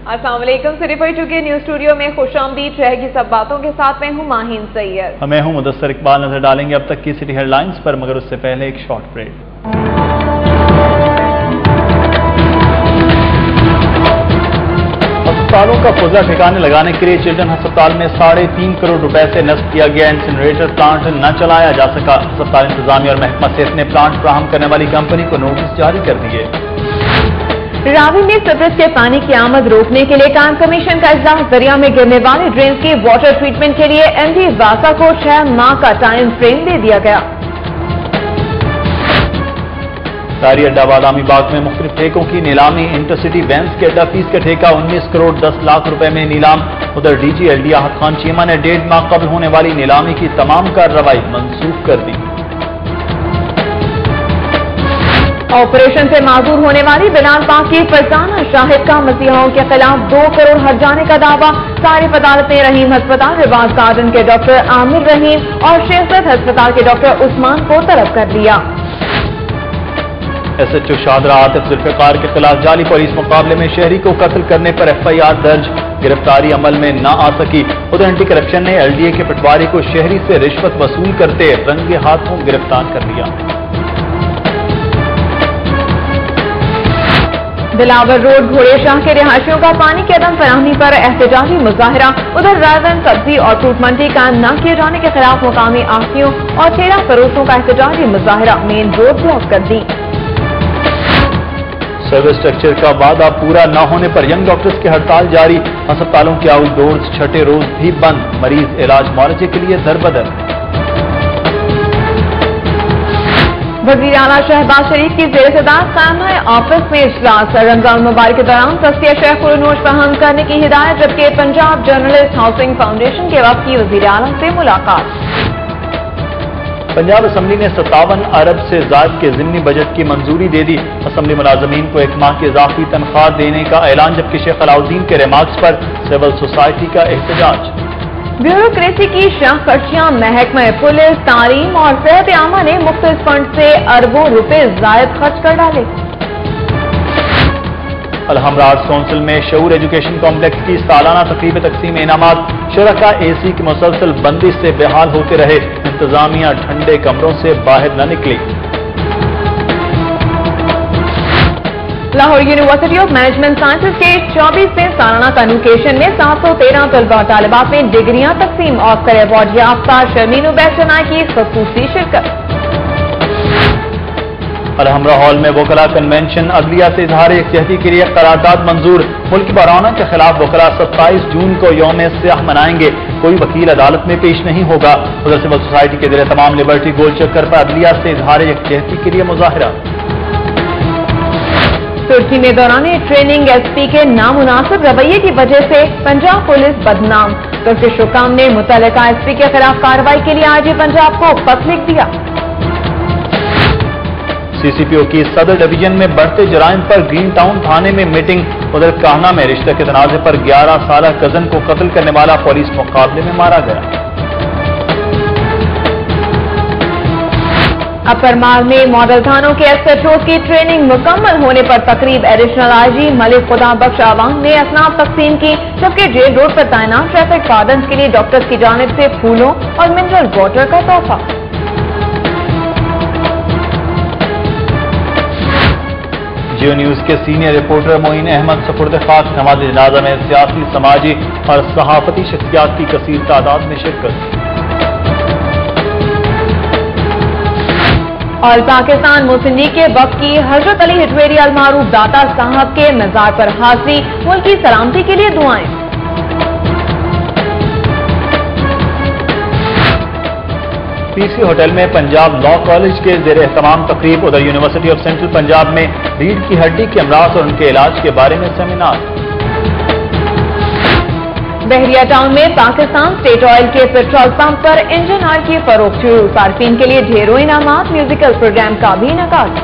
अस्सलाम वालेकुम। सिटी 42 के न्यूज स्टूडियो में खुशामदीद रहेगी सब बातों के साथ मैं हूं माहिन सैयद। मैं हूं मुदस्सर इकबाल। नजर डालेंगे अब तक की सिटी हेडलाइंस पर, मगर उससे पहले एक शॉर्ट ब्रेक। अस्पतालों का पुर्जा ठिकाने लगाने के लिए चिल्ड्रन अस्पताल में 3.5 करोड़ रुपए से नस्ब किया गया इंसिनरेटर प्लांट न चलाया जा सका। अस्पताल इंतजामिया और महकमा सेहत ने प्लांट फराहम करने वाली कंपनी को नोटिस जारी कर दिए। रावी में सीवरेज के पानी की आमद रोकने के लिए कायम कमीशन का इजलास। दरिया में गिरने वाले ड्रेन्स की वाटर ट्रीटमेंट के लिए एमडी वासा को 6 माह का टाइम फ्रेम दे दिया गया। तारी अड्डा बादामी बाग में मुख्तलिफ ठेकों की नीलामी। इंटरसिटी वैन्स के अड्डा फीस का ठेका 19 करोड़ 10 लाख रुपए में नीलाम। उधर डीजी एलडी आहत खान चीमा ने 1.5 माह कबल होने वाली नीलामी की तमाम कार्रवाई मंसूख कर दी। ऑपरेशन से माजूर होने वाली बिलाल पाक की फरजाना शाहिद का मसीहाओं के खिलाफ 2 करोड़ हर जाने का दावा। सारिफ अदालत ने रहीम अस्पताल, रिवाज गार्डन के डॉक्टर आमिर रहीम और शेखजद अस्पताल के डॉक्टर उस्मान को तलब कर लिया। एसएचओ शादरा आतिफ जुल्फिकार के खिलाफ जाली पुलिस मुकाबले में शहरी को कत्ल करने पर एफआईआर दर्ज। गिरफ्तारी अमल में न आ सकी। उधर एंटी करप्शन ने एलडीए के पटवारी को शहरी से रिश्वत वसूल करते रंगे हाथों गिरफ्तार कर लिया। दिलावर रोड घोड़े शाह के रिहायशियों का पानी की अदम फराहमी पर एहतजाजी मुजाहरा। उधर रायवन सब्जी और फ्रूट मंडी कायम न किए जाने के खिलाफ मुकामी आफियों और ठेला फरोशों का एहतजाजी मुजाहरा। मेन रोड ब्लॉक कर दी। सर्विस स्ट्रक्चर का वादा पूरा न होने पर यंग डॉक्टर्स की हड़ताल जारी। अस्पतालों के आउटडोर्स छठे रोज भी बंद। मरीज इलाज मुआवजे के लिए दरबदर। वज़ीर आला शहबाज शरीफ की ज़ेर सदारत खाना ऑफिस में इजलास। रमजान मुबारक के दौरान तज़किया शेख कुल-ए-नोश फराहम करने की हिदायत। जबकि पंजाब जर्नलिस्ट हाउसिंग फाउंडेशन के वफ़द की वज़ीर आला से मुलाकात। पंजाब असम्बली ने 57 अरब से ज़ायद के ज़िमनी बजट की मंजूरी दे दी। असम्बली मुलाजमीन को 1 माह की इजाफी तनख्वाह देने का ऐलान। जबकि शेख अलाउद्दीन के रिमार्क्स पर सिविल सोसाइटी का एहतजाज। ब्यूरोक्रेसी की शाखर्चियां महकमा पुलिस, तालीम और सेहत आमा ने मुख्तलिफ फंड से अरबों रुपए जायद खर्च कर डाले। अलहमरा आर्ट्स काउंसिल में शऊर एजुकेशन कॉम्प्लेक्स की सालाना तकरीब तकसीम इनामात। शरका एसी की मुसलसल बंदिश से बेहाल होते रहे। इंतजामिया ठंडे कमरों से बाहर न निकली। Lahore university of management sciences के 24वें सालाना कन्वोकेशन में 713 तलबा तालिबात में डिग्रियां तकसीम। ऑस्कर अवार्ड याफ्ता शर्मीन उबैद जनाई की खसूसी शिरकत। अलहमरा हॉल में वकला कन्वेंशन। अदलिया से इजहार यकजहती के लिए करारदाद मंजूर। मुल्क बरौना के खिलाफ वकला 27 जून को यौम सियाह मनाएंगे। कोई वकील अदालत में पेश नहीं होगा। उधर सिविल सोसाइटी के जरिए तमाम लिबर्टी गोल चक्कर पर अदलिया से इजहार यकजहती के लिए मुजाहरा। तुर्की में दौरान ट्रेनिंग एसपी के नामुनासिब रवैये की वजह से पंजाब पुलिस बदनाम। तुर्किश हुकाम ने मुतल्लिका एसपी के खिलाफ कार्रवाई के लिए आईजी पंजाब को पत्र लिख दिया। सीसीपीओ की सदर डिवीजन में बढ़ते जराइम पर ग्रीन टाउन थाने में मीटिंग। उधर काहना में रिश्ते के तनाजे पर 11 साला कजन को कत्ल करने वाला पुलिस मुकाबले में मारा गया। अपर माल में मॉडल थानों के एसएचओ की ट्रेनिंग मुकम्मल होने पर तकरीब। एडिशनल आईजी मलिक खुदा बख्श आवाम ने असनाफ तकसीम की। जबकि जेल रोड पर तैनात ट्रैफिक वार्डन्स के लिए डॉक्टर्स की जानिब से फूलों और मिनरल वाटर का तोहफा। जियो न्यूज के सीनियर रिपोर्टर मोइन अहमद सपुर्द खाक। नमाज जनाजा में सियासी, समाजी और सहाफती शख्सियात की कसीर तादाद में शिरकत। और पाकिस्तान मुस्लिम लीग के वक्त की हजरत अली हिटवेरी अल मारूफ दाता साहब के मज़ार पर हाजिरी। मुल्क की सलामती के लिए दुआएं। पीसी होटल में पंजाब लॉ कॉलेज के ज़ेर एहतमाम तकरीब। उधर यूनिवर्सिटी ऑफ सेंट्रल पंजाब में रीढ़ की हड्डी के अमराज और उनके इलाज के बारे में सेमिनार। बहरिया टाउन में पाकिस्तान स्टेट ऑयल के पेट्रोल पंप पर इंजन ऑयल की फरोख्त शुरू। सार्फिन के लिए ढेरों इनामात, म्यूजिकल प्रोग्राम का भी इनेकाद।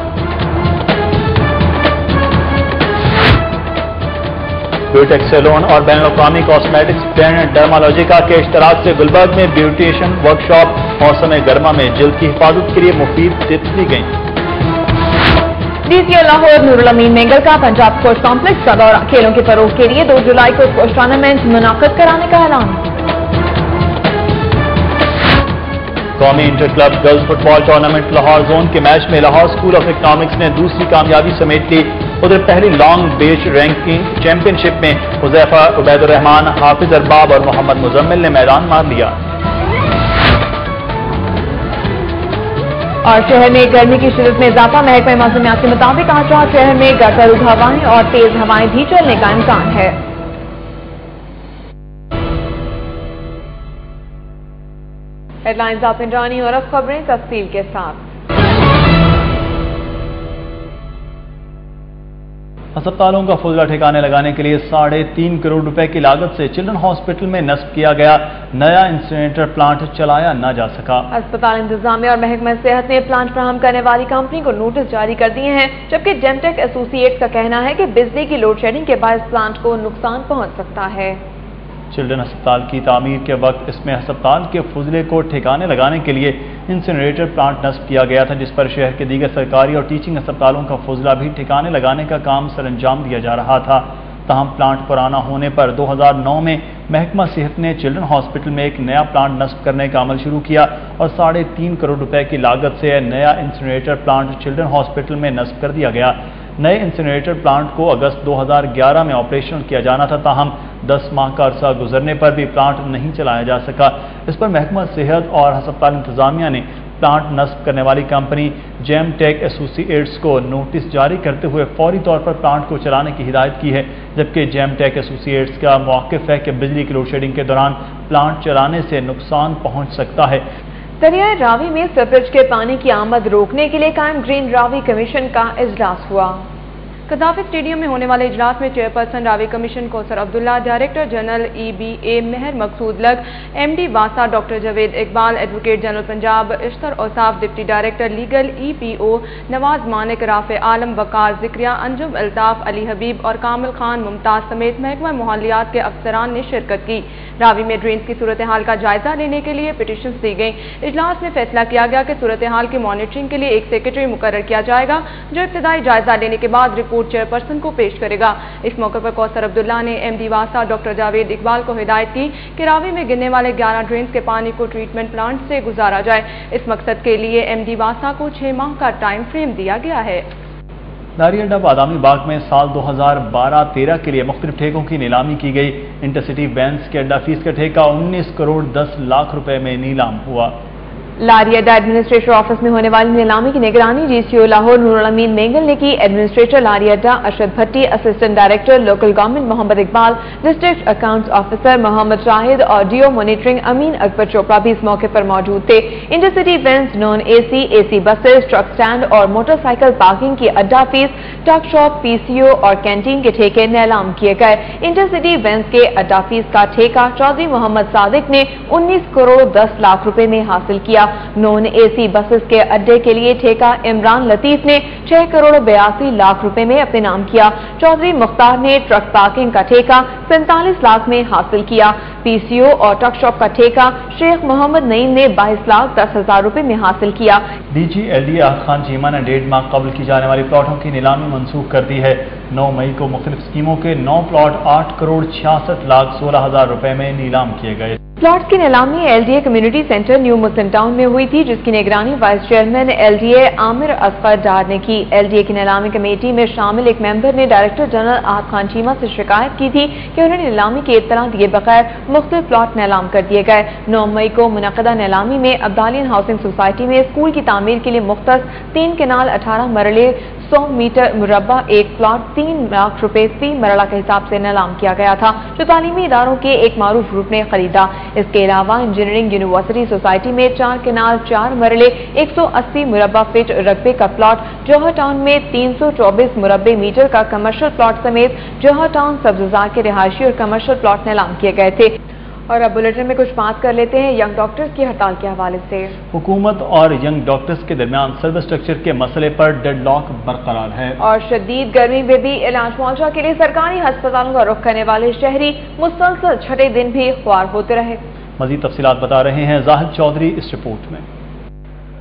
ब्यूटेक सैलून और बैनुल-अक़वामी कॉस्मेटिक्स ब्रांड डर्मालॉजिका के इश्तराक से गुलबर्ग में ब्यूटिशियन वर्कशॉप। मौसम गर्मा में जल्द की हिफाजत के लिए मुफीद टिप्स दी गई। डीसी लाहौर नूरुल अमीन मेंगल का पंजाब स्पोर्ट्स कॉम्प्लेक्स का दौरा। खेलों के फरोग के लिए 2 जुलाई को स्पोर्ट्स टूर्नामेंट मुनाकिद कराने का ऐलान। कौमी inter club girls football tournament Lahore zone के मैच में लाहौर स्कूल ऑफ इकनॉमिक्स ने दूसरी कामयाबी समेट ली। उधर पहली लॉन्ग बेच रैंकिंग चैंपियनशिप में हुज़ैफा उबैदुर रहमान, हाफिज अरबाब और मोहम्मद मुजम्मिल ने मैदान मार लिया। और शहर में गर्मी की शिद्दत में इजाफा। महकमा मौसमियात के मुताबिक आज रात शहर में गरगरुद हवाएं और तेज हवाएं भी चलने का इम्कान है। हेडलाइंस आप जानी और अब खबरें तफसील के साथ। अस्पतालों का फुजला ठिकाने लगाने के लिए 3.5 करोड़ रुपए की लागत से चिल्ड्रन हॉस्पिटल में नस्ब किया गया नया इंसिनरेटर प्लांट चलाया न जा सका। अस्पताल इंतजामिया और महकमा सेहत ने प्लांट फराहम करने वाली कंपनी को नोटिस जारी कर दिए हैं, जबकि जेमटेक एसोसिएट्स का कहना है कि बिजली की लोड शेडिंग के बाद प्लांट को नुकसान पहुंच सकता है। चिल्ड्रन अस्पताल की तामीर के वक्त इसमें अस्पताल के फुजले को ठिकाने लगाने के लिए इंसिनरेटर प्लांट नस्ब किया गया था, जिस पर शहर के दीगर सरकारी और टीचिंग अस्पतालों का फुजला भी ठिकाने लगाने का काम सरअंजाम दिया जा रहा था। ताहम प्लांट पुराना होने पर 2009 में महकमा सेहत ने चिल्ड्रन हॉस्पिटल में एक नया प्लांट नस्ब करने का अमल शुरू किया और 3.5 करोड़ रुपए की लागत से नया इंसिनरेटर प्लांट चिल्ड्रन हॉस्पिटल में नस्ब कर दिया गया। नए इंसिनरेटर प्लांट को अगस्त 2011 में ऑपरेशनल किया जाना था, ताहम 10 माह का अरसा गुजरने पर भी प्लांट नहीं चलाया जा सका। इस पर महकमा सेहत और अस्पताल इंतजामिया ने प्लांट नस्ब करने वाली कंपनी जेमटेक एसोसिएट्स को नोटिस जारी करते हुए फौरी तौर पर प्लांट को चलाने की हिदायत की है, जबकि जेमटेक एसोसिएट्स का मौक़िफ़ है कि बिजली की लोड शेडिंग के दौरान प्लांट चलाने से नुकसान पहुंच सकता है। दरियाए रावी में सीवरेज के पानी की आमद रोकने के लिए कायम ग्रीन रावी कमीशन का इजलास हुआ। कदाफी स्टेडियम में होने वाले इजलास में chairperson Ravi commission Kausar Abdullah, director general EBA Mehar Maqsood लग, MD वासा doctor Javed Iqbal, advocate general Punjab Ashtar Ausaf, deputy director legal EPO Nawaz Manik, Rafay Alam, Waqar Zakaria, Anjum Altaf, Ali Habib और कामिल खान मुमताज समेत महकमा मोहल्लियात के अफसरान ने शिरकत की। रावी में ड्रेन्स की सूरत हाल का जायजा लेने के लिए पिटीशन दी गई। इजलास में फैसला किया गया कि सूरत हाल की मॉनिटरिंग के लिए एक सेक्रेटरी मुकर्रर किया जाएगा, जो इब्तदाई जायजा लेने के बाद रिपोर्ट चेयरपर्सन को पेश करेगा। इस मौके पर कौसर अब्दुल्ला ने MD वासा डॉक्टर जावेद इकबाल को हिदायत की कि रावी में गिरने वाले 11 ड्रेन्स के पानी को ट्रीटमेंट प्लांट से गुजारा जाए। इस मकसद के लिए MD वासा को 6 माह का टाइम फ्रेम दिया गया है। नारियल बादामी बाग में साल 2012-13 के लिए मुख्तलिफ ठेकों की नीलामी की गई। इंटरसिटी वैन्स के अड्डा फीस का ठेका 19 करोड़ 10 लाख रुपए में नीलाम हुआ। लारी अड्डा एडमिनिस्ट्रेटर ऑफिस में होने वाली नीलामी की निगरानी DCO लाहौर नूरुल अमीन मेंगल ने की। Administrator Lari Adda Arshad Bhatti, assistant director local government Mohammad Iqbal, district accounts officer Mohammad Shahid और DO मॉनिटरिंग अमीन अकबर चोपड़ा भी इस मौके पर मौजूद थे। Intercity vans, non AC buses, truck stand और मोटरसाइकिल पार्किंग की अड्डा फीस, ट्रक शॉप, PCO और कैंटीन के ठेके नीलाम किए गए। इंटरसिटी वेंस के अड्डा फीस का ठेका चौधरी मोहम्मद सादिक ने 19 करोड़ 10 लाख रुपए में हासिल किया। नॉन AC बसेस के अड्डे के लिए ठेका इमरान लतीफ ने 6 करोड़ 82 लाख रुपए में अपने नाम किया। चौधरी मुख्तार ने ट्रक पार्किंग का ठेका 47 लाख में हासिल किया। PCO और ट्रक शॉप का ठेका शेख मोहम्मद नईम ने 22 लाख 10 हजार रुपए में हासिल किया। DG LD आग खान चीमा ने 1.5 माह कबल की जाने वाली प्लॉटों की नीलामी मनसूख कर दी है। 9 मई को मुख्तलिफ स्कीमों के 9 प्लॉट 8 करोड़ 66 लाख 16 हजार रुपए में नीलाम किए गए। प्लॉट्स की नीलामी LDA community centre New Muslim Town में हुई थी, जिसकी निगरानी vice chairman LDA Amir Asfar Dar ने की। LDA की नीलामी कमेटी में शामिल एक मेंबर ने डायरेक्टर जनरल आग खान चीमा से शिकायत की थी कि उन्होंने नीलामी की इत्तला दिए बगैर मुख्तलिफ प्लॉट नीलाम कर दिए गए। 9 मई को मुनक़दा नीलामी में अब्दालियन हाउसिंग सोसाइटी में स्कूल की तामीर के लिए मुख्तस 3 केनाल 18 मरले 100 मीटर मुरब्बा एक प्लॉट 3 लाख रुपए फी मरला के हिसाब से नीलाम किया गया था, जो तालीमी इदारों के एक मारूफ ग्रुप ने खरीदा। इसके अलावा इंजीनियरिंग यूनिवर्सिटी सोसाइटी में 4 केनाल 4 मरले 180 मुरब्बा फीट रकबे का प्लॉट, जौहर टाउन में 324 मुरब्बे मीटर का कमर्शियल प्लॉट समेत जौहर टाउन सब्ज़बाजार के रिहायशी और कमर्शियल प्लॉट नीलाम किए गए थे। और अब बुलेटिन में कुछ बात कर लेते हैं यंग डॉक्टर्स की हड़ताल के हवाले से। हुकूमत और यंग डॉक्टर्स के दरमियान सर्विस स्ट्रक्चर के मसले पर डेडलॉक बरकरार है और शदीद गर्मी में भी इलाज मुआवजा के लिए सरकारी अस्पतालों का रुख करने वाले शहरी मुसलसल छठे दिन भी ख्वार होते रहे। मजीद तफसीलात बता रहे हैं जाहिद चौधरी इस रिपोर्ट में।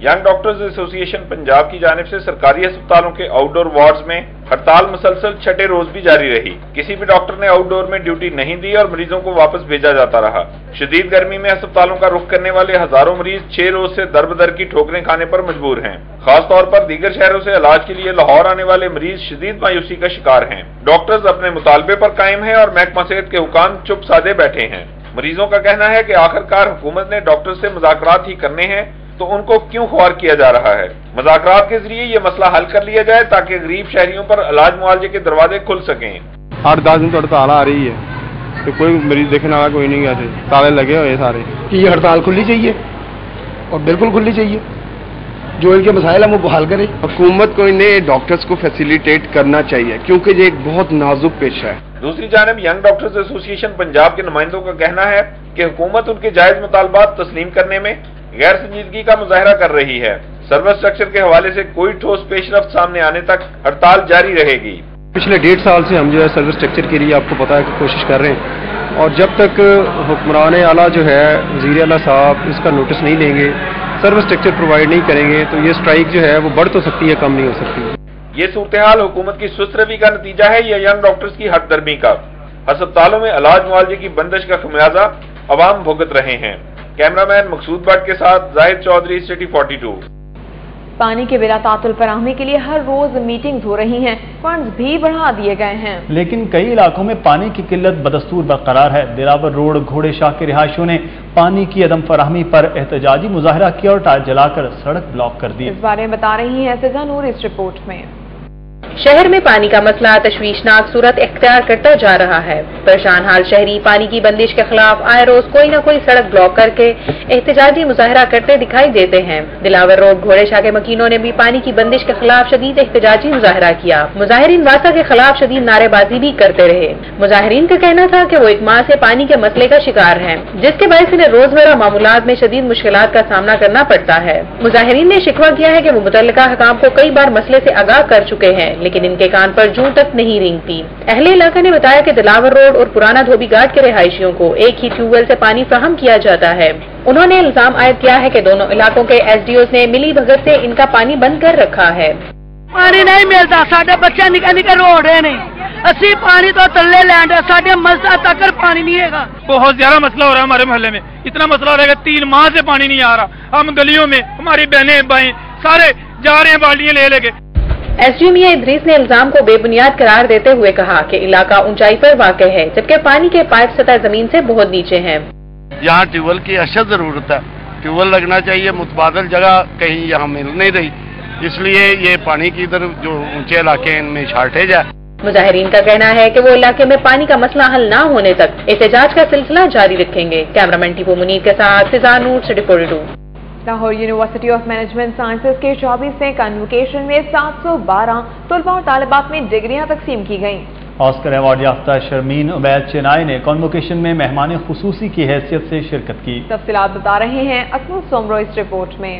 यंग डॉक्टर्स एसोसिएशन पंजाब की जानिब से सरकारी अस्पतालों के आउटडोर वार्ड्स में हड़ताल मुसलसल छठे रोज भी जारी रही। किसी भी डॉक्टर ने आउटडोर में ड्यूटी नहीं दी और मरीजों को वापस भेजा जाता रहा। शदीद गर्मी में अस्पतालों का रुख करने वाले हजारों मरीज 6 रोज से दर-बदर की ठोकरें खाने पर मजबूर हैं। खास तौर पर दीगर शहरों से इलाज के लिए लाहौर आने वाले मरीज शदीद मायूसी का शिकार हैं। डॉक्टर्स अपने मुतालबे पर कायम हैं और महकमा सेहत के हुकाम चुप साधे बैठे हैं। मरीजों का कहना है कि आखिरकार हुकूमत ने डॉक्टर से मुज़ाकरात ही करने हैं, तो उनको क्यों ख्वार किया जा रहा है। मुज़ाकरात के जरिए ये मसला हल कर लिया जाए ताकि गरीब शहरियों पर इलाज मुआवजे के दरवाजे खुल सकें। 8-10 दिन तो हड़ताल आ रही है, तो कोई मरीज देखने वाला कोई नहीं आते, ताले लगे हुए सारे। ये हड़ताल खुलनी चाहिए और बिल्कुल खुलनी चाहिए, जो इनके मसाइल है वो बहाल करे। हुकूमत को इन्हें डॉक्टर्स को फैसिलिटेट करना चाहिए, क्योंकि ये एक बहुत नाजुक पेशा है। दूसरी जानब यंग डॉक्टर्स एसोसिएशन पंजाब के नुमाइंदों का कहना है कि हुकूमत उनके जायज मुतालबात तस्लीम करने में गैर संजीदगी का मुजाहरा कर रही है। सर्विस स्ट्रक्चर के हवाले से कोई ठोस पेशरफ्त सामने आने तक हड़ताल जारी रहेगी। पिछले 1.5 साल से हम जो है सर्विस स्ट्रक्चर के लिए आपको पता है कि कोशिश कर रहे हैं, और जब तक हुक्मरान आला जो है वज़ीर आला साहब इसका नोटिस नहीं लेंगे, सर्विस स्ट्रक्चर प्रोवाइड नहीं करेंगे, तो ये स्ट्राइक जो है वो बढ़ तो सकती है, कम नहीं हो सकती। ये सूरत हाल हुकूमत की सुस्त रवि का नतीजा है या यंग डॉक्टर्स की हटदर्मी का। अस्पतालों में इलाज मुआवजे की बंदिश का खमियाजा अवाम भुगत रहे हैं। कैमरामैन मकसूद भट्ट के साथ जाहिद चौधरी, सिटी 42। पानी के बिला तातुल फराहमी के लिए हर रोज मीटिंग्स हो रही हैं, फंड्स भी बढ़ा दिए गए हैं, लेकिन कई इलाकों में पानी की किल्लत बदस्तूर बरकरार है। दिलावर रोड घोड़े शाह के रिहायशियों ने पानी की अदम फराहमी पर एहतजाजी मुजाहरा किया और टायर जलाकर सड़क ब्लॉक कर दी। इस बारे में बता रही है सिजा नूर इस रिपोर्ट में। शहर में पानी का मसला तशवीशनाक सूरत इख्तियार करता जा रहा है। परेशान हाल शहरी पानी की बंदिश के खिलाफ आए रोज कोई न कोई सड़क ब्लॉक करके एहतजाजी मुजाहरा करते दिखाई देते हैं। दिलावर रोड घोड़े शाह के मकीनों ने भी पानी की बंदिश के खिलाफ शदीद एहतजाजी मुजाहरा किया। मुजाहिरीन वासा के खिलाफ शदीद नारेबाजी भी करते रहे। मुजाहिरीन का कहना था कि वो एक माह से पानी के मसले का शिकार है, जिसके बायस इन्हें रोजमर्रा मामूलात में शदीद मुश्किलात का सामना करना पड़ता है। मुजाहिरीन ने शिकवा किया है कि वो मुतल्लिका हकाम को कई बार मसले से आगाह कर चुके हैं, लेकिन इनके कान पर जूं तक नहीं रेंगती। अहले इलाका ने बताया कि दिलावर रोड और पुराना धोबी घाट के रिहायशियों को एक ही ट्यूबवेल से पानी फराहम किया जाता है। उन्होंने इल्जाम आयद किया है कि दोनों इलाकों के एसडीओ ने मिली भगत से इनका पानी बंद कर रखा है। पानी नहीं मिलता, साडे बच्चे निकल निकल रो रहे ने, असी पानी तो तले लैंड, साडे मसला तक पानी नहीं है। बहुत ज्यादा मसला हो रहा है हमारे मोहल्ले में, इतना मसला हो रहा है 3 माह से पानी नहीं आ रहा। हम गलियों में हमारी बहनें भाई सारे जा रहे हैं बाल्टियां ले लेके। एसडीओ मियां इदरीस ने इल्जाम को बेबुनियाद करार देते हुए कहा कि इलाका ऊंचाई पर वाक़ है, जबकि पानी के पाइप सतह जमीन से बहुत नीचे हैं। यहाँ ट्यूबवेल की अशद जरूरत है, ट्यूबवेल लगना चाहिए, मुतबादल जगह कहीं यहाँ मिल नहीं रही, इसलिए ये पानी की इधर जो ऊंचे इलाके हैं इनमें शॉर्टेज है। मुजाहिरीन का कहना है कि वो इलाके में पानी का मसला हल न होने तक एहतजाज का सिलसिला जारी रखेंगे। कैमरामैन टीपू मुनीर के साथ Sija Noor, city 42। Lahore university of management sciences के 24वें कन्वोकेशन में 712 तलबा और तालिबात में डिग्रियां तकसीम की गईं। ऑस्कर अवार्ड याफ्ता शर्मीन उबैद चेनाई ने कन्वोकेशन में मेहमान खुसूसी की हैसियत से शिरकत की। तफसीलात बता रहे हैं अकमल सोमरो इस रिपोर्ट में।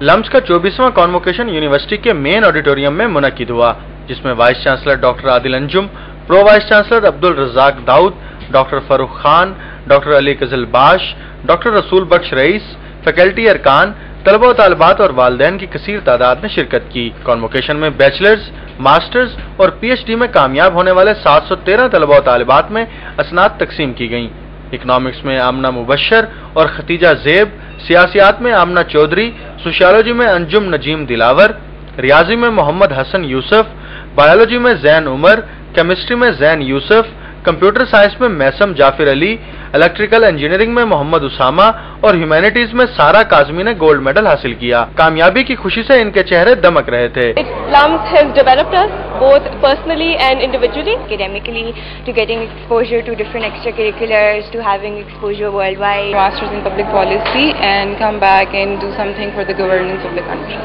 लम्स का 24वां कॉन्वोकेशन यूनिवर्सिटी के मेन ऑडिटोरियम में मुनक्किद हुआ, जिसमें vice chancellor doctor Adil Anjum, pro vice chancellor Abdul Razzaq Dawood, doctor Farrukh Khan, doctor Ali Qizilbash, doctor Rasool Bakhsh rice, faculty अरकान, तलबा तालिबात और वालिदैन की कसीर तादाद ने शिरकत की। कॉन्वोकेशन में बैचलर्स, मास्टर्स और पीएचडी में कामयाब होने वाले 713 तलबा तालिबात में असनाद तकसीम की गईं। इकनॉमिक्स में आमना मुबशर और खतीजा ज़ेब, सियासियात में आमना चौधरी, सोशियोलॉजी में अंजुम नजीम दिलावर, रियाजी में मोहम्मद हसन यूसुफ, बायोलॉजी में जैन उमर, केमिस्ट्री में जैन यूसुफ, कंप्यूटर साइंस में मैसम जाफिर अली, इलेक्ट्रिकल इंजीनियरिंग में मोहम्मद उसामा और ह्यूमैनिटीज में सारा काजमी ने गोल्ड मेडल हासिल किया। कामयाबी की खुशी से इनके चेहरे दमक रहे थे। LUMS has developed us both personally and individually, academically, to getting exposure to different extracurriculars, to having exposure worldwide. Masters in public policy and come back and do something for the governance of the country.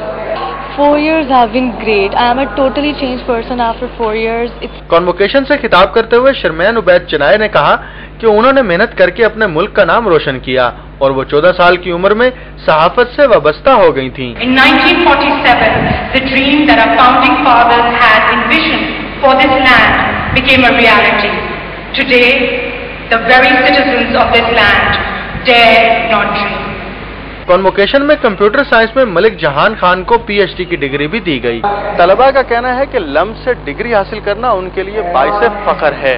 4 years have been great. I am a totally changed person after 4 years. Convocation से खिताब करते हुए शर्मैन उबैद चनाय ने कहा कि उन्होंने मेहनत करके अपने मुल्क का नाम रोशन किया और वो 14 साल की उम्र में सहाफत से वाबस्ता हो गई थीं। In 1947, the dream that our founding fathers had envisioned for this land became a reality. Today, the very citizens of this land dare not dream. Convocation में कंप्यूटर साइंस में मलिक जहान खान को PhD की डिग्री भी दी गई। तलबा का कहना है कि लम्स से डिग्री हासिल करना उनके लिए बाइसे फख्र है।